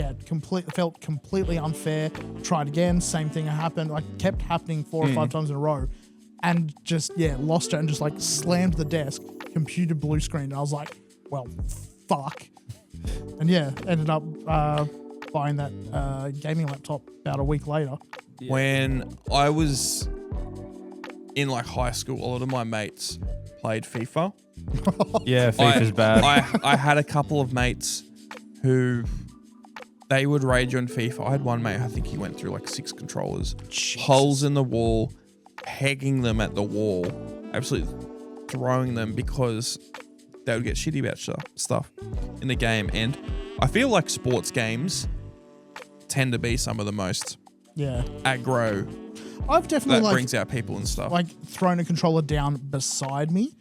felt completely unfair. Tried again, same thing happened. Like kept happening 4 or 5 times in a row. And just, lost it and just like slammed the desk, computer blue screen. And I was like, well, fuck. And ended up buying that gaming laptop about a week later. Yeah. When I was in like high school, a lot of my mates played FIFA. Yeah, FIFA's bad. I had a couple of mates who they would rage on FIFA. I had one mate, I think he went through like 6 controllers, Jesus. Holes in the wall, pegging them at the wall, absolutely throwing them because they would get shitty about stuff in the game. And I feel like sports games tend to be some of the most aggro. I've definitely brings out people and stuff. Like thrown a controller down beside me.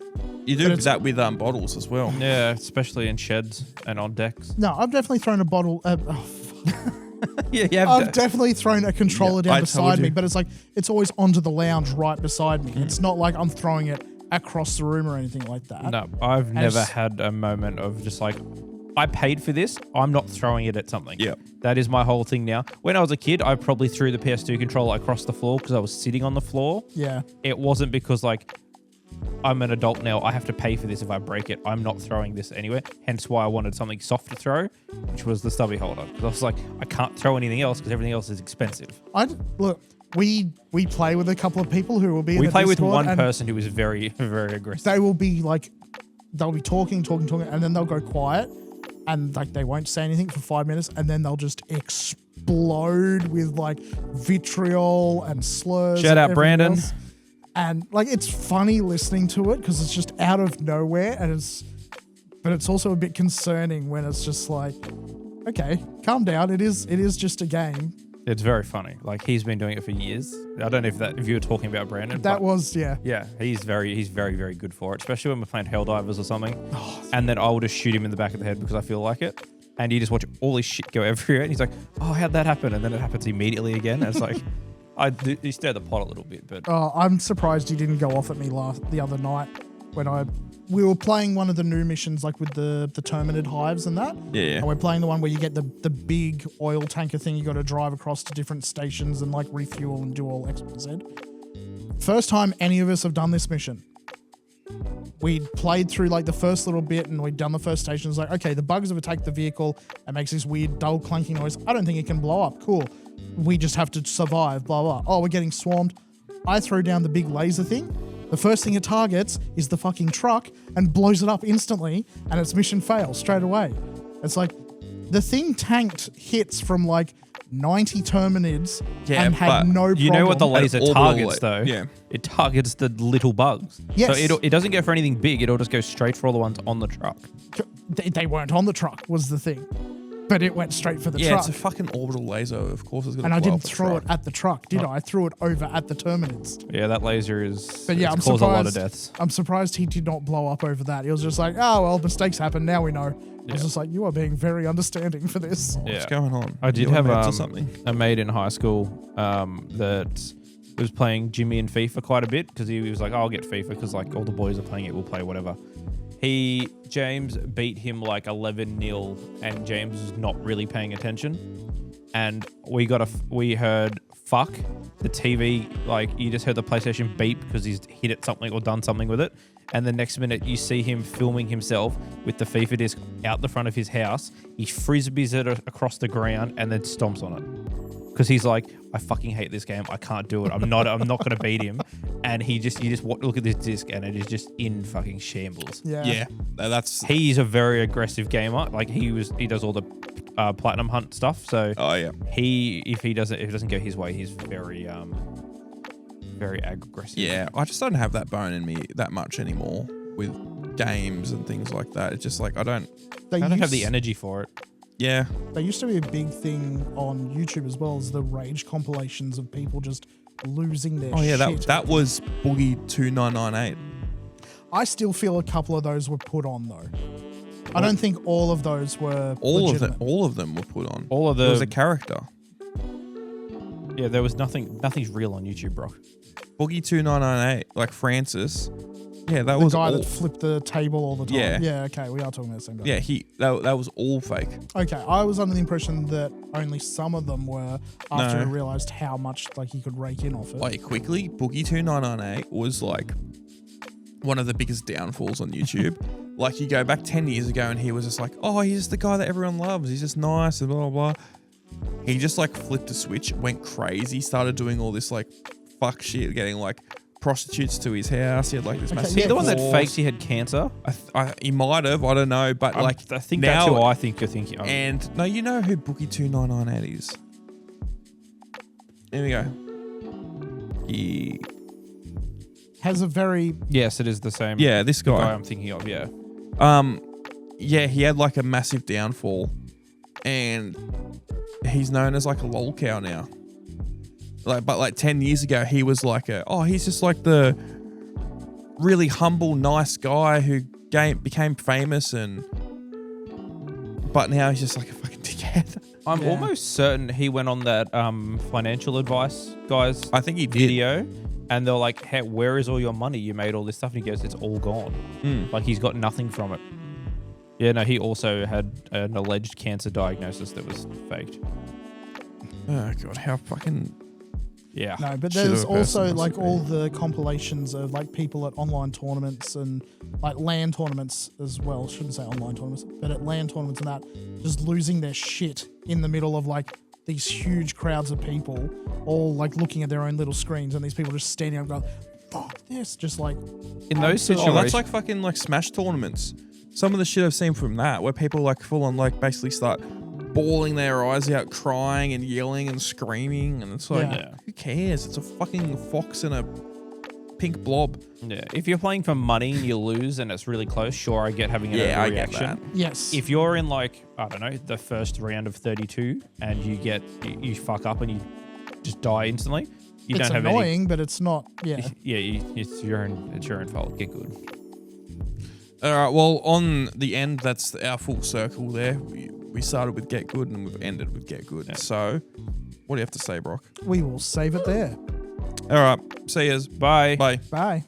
You do that with bottles as well. Yeah, especially in sheds and on decks. No, I've definitely thrown a bottle. Yeah, I've definitely thrown a controller down beside me, but it's like it's always onto the lounge right beside me. It's not like I'm throwing it across the room or anything like that. No, I've never had a moment of just like, I paid for this, I'm not throwing it at something. Yeah. That is my whole thing now. When I was a kid, I probably threw the PS2 controller across the floor because I was sitting on the floor. Yeah. It wasn't because like, I'm an adult now, I have to pay for this if I break it. I'm not throwing this anywhere. Hence why I wanted something soft to throw, which was the stubby holder. Because I was like, I can't throw anything else because everything else is expensive. Look, we play with a couple of people who will be in the We play with Discord, one person who is very, very aggressive. They will be like, they'll be talking, and then they'll go quiet. And like they won't say anything for 5 minutes, and then they'll just explode with like vitriol and slurs. Shout out Brandon. Else. And like it's funny listening to it because it's just out of nowhere, but it's also a bit concerning when it's just like, okay, calm down. It is just a game. It's very funny. Like he's been doing it for years. I don't know if you were talking about Brandon. Yeah, he's very, very good for it, especially when we're playing Helldivers or something. And then I will just shoot him in the back of the head because I feel like it. And you just watch all his shit go everywhere. And he's like, oh, how'd that happen? And then it happens immediately again. And it's like, you stir the pot a little bit. But I'm surprised he didn't go off at me the other night when we were playing one of the new missions, like with the Terminid hives and that. Yeah. And we're playing the one where you get the big oil tanker thing you got to drive across to different stations and like refuel and do all X, Y, Z. First time any of us have done this mission. We'd played through like the first little bit and we'd done the first station. It's like, okay, the bugs have attacked the vehicle. It makes this weird dull clunking noise. I don't think it can blow up. Cool. We just have to survive, blah, blah. Oh, we're getting swarmed. I throw down the big laser thing. The first thing it targets is the fucking truck and blows it up instantly, and its mission fails straight away. It's like the thing tanked hits from like 90 Terminids and had no problem. You know what the laser targets though? Yeah. It targets the little bugs. Yes. So it doesn't go for anything big. It'll just go straight for all the ones on the truck. They weren't on the truck was the thing. But it went straight for the truck. Yeah, it's a fucking orbital laser. Of course it's going to blow up. And I didn't throw it at the truck, did I? I threw it over at the Terminids. Yeah, that laser is... But yeah, I'm caused a lot of surprised. deaths. I'm surprised he did not blow up over that. He was just like, oh, well, mistakes happen. Now we know. I was just like, you are being very understanding for this. What's going on? I did have a mate in high school that was playing Jimmy and FIFA quite a bit because he was like, oh, I'll get FIFA because like all the boys are playing it. We'll play whatever. James beat him like 11-0 and James was not really paying attention. And we heard fuck the TV, like you just heard the PlayStation beep because he's hit it something or done something with it. And the next minute you see him filming himself with the FIFA disc out the front of his house. He frisbees it across the ground and then stomps on it. Because he's like, I fucking hate this game. I can't do it. I'm not going to beat him. And you just look at this disc and it is just in fucking shambles. Yeah. He's a very aggressive gamer. Like he does all the platinum hunt stuff. So if it doesn't go his way, he's very very aggressive. Yeah, I just don't have that bone in me that much anymore with games and things like that. It's just like I don't have the energy for it. Yeah. There used to be a big thing on YouTube as well as the rage compilations of people just losing their shit. Oh yeah, that was Boogie 2998. I still feel a couple of those were put on though. I don't think all of those were legitimate. All of them were put on. All of the It was a character. Yeah, there was nothing's real on YouTube, bro. Boogie 2998, like Francis. Yeah, that The was guy all, that flipped the table all the time. Yeah. Yeah, okay, we are talking about the same guy. Yeah, that was all fake. Okay, I was under the impression that only some of them were after No. I realised how much like he could rake in off it. Like quickly, Boogie 2998 was like one of the biggest downfalls on YouTube. Like you go back 10 years ago and he was just like, oh, he's the guy that everyone loves. He's just nice and blah, blah, blah. He just like flipped a switch, went crazy, started doing all this like fuck shit, getting like prostitutes to his house. He had like this Okay, massive yeah, The one that divorce. fakes he had cancer. He might have, I don't know, but like I think now, that's who I think you're thinking of. And no, you know who Boogie 2998 is? Here we go. He, Has a very Yes, it is the same. yeah, this guy guy. I'm thinking of. Yeah. Yeah, he had like a massive downfall, and he's known as like a lol cow now. But 10 years ago, he was like he's just like the really humble, nice guy who became famous, but now he's just like a fucking dickhead. I'm Yeah. almost certain he went on that financial advice guys I think he did. video, and they're like, hey, where is all your money? You made all this stuff. And he goes, it's all gone. Like he's got nothing from it. Yeah, no, he also had an alleged cancer diagnosis that was faked. Oh god, how fucking Yeah. no, but Shit of there's a person also must like it be. all the compilations of like people at online tournaments and like LAN tournaments as well. Shouldn't say online tournaments, but at LAN tournaments and that, just losing their shit in the middle of like these huge crowds of people, all like looking at their own little screens, and these people just standing up going, "Fuck this!" Just like In those absolute- Oh, that's situations, like fucking like Smash tournaments. Some of the shit I've seen from that, where people like full on like basically start bawling their eyes out, crying and yelling and screaming, and it's like, Yeah. who cares? It's a fucking fox and a pink blob. yeah, if you're playing for money and you lose and it's really close, sure, I get having an Yeah, I get overreaction. that. yes, If you're in like, I don't know, the first round of 32 and you fuck up and you just die instantly, you it's don't have annoying, but it's not. Yeah, any. Yeah, it's your own fault. Get good. All right, well, on the end, that's our full circle there. We started with Get Good and we've ended with Get Good. Yeah. So, what do you have to say, Brock? we will save it there. All right, see yous. Bye. Bye. Bye.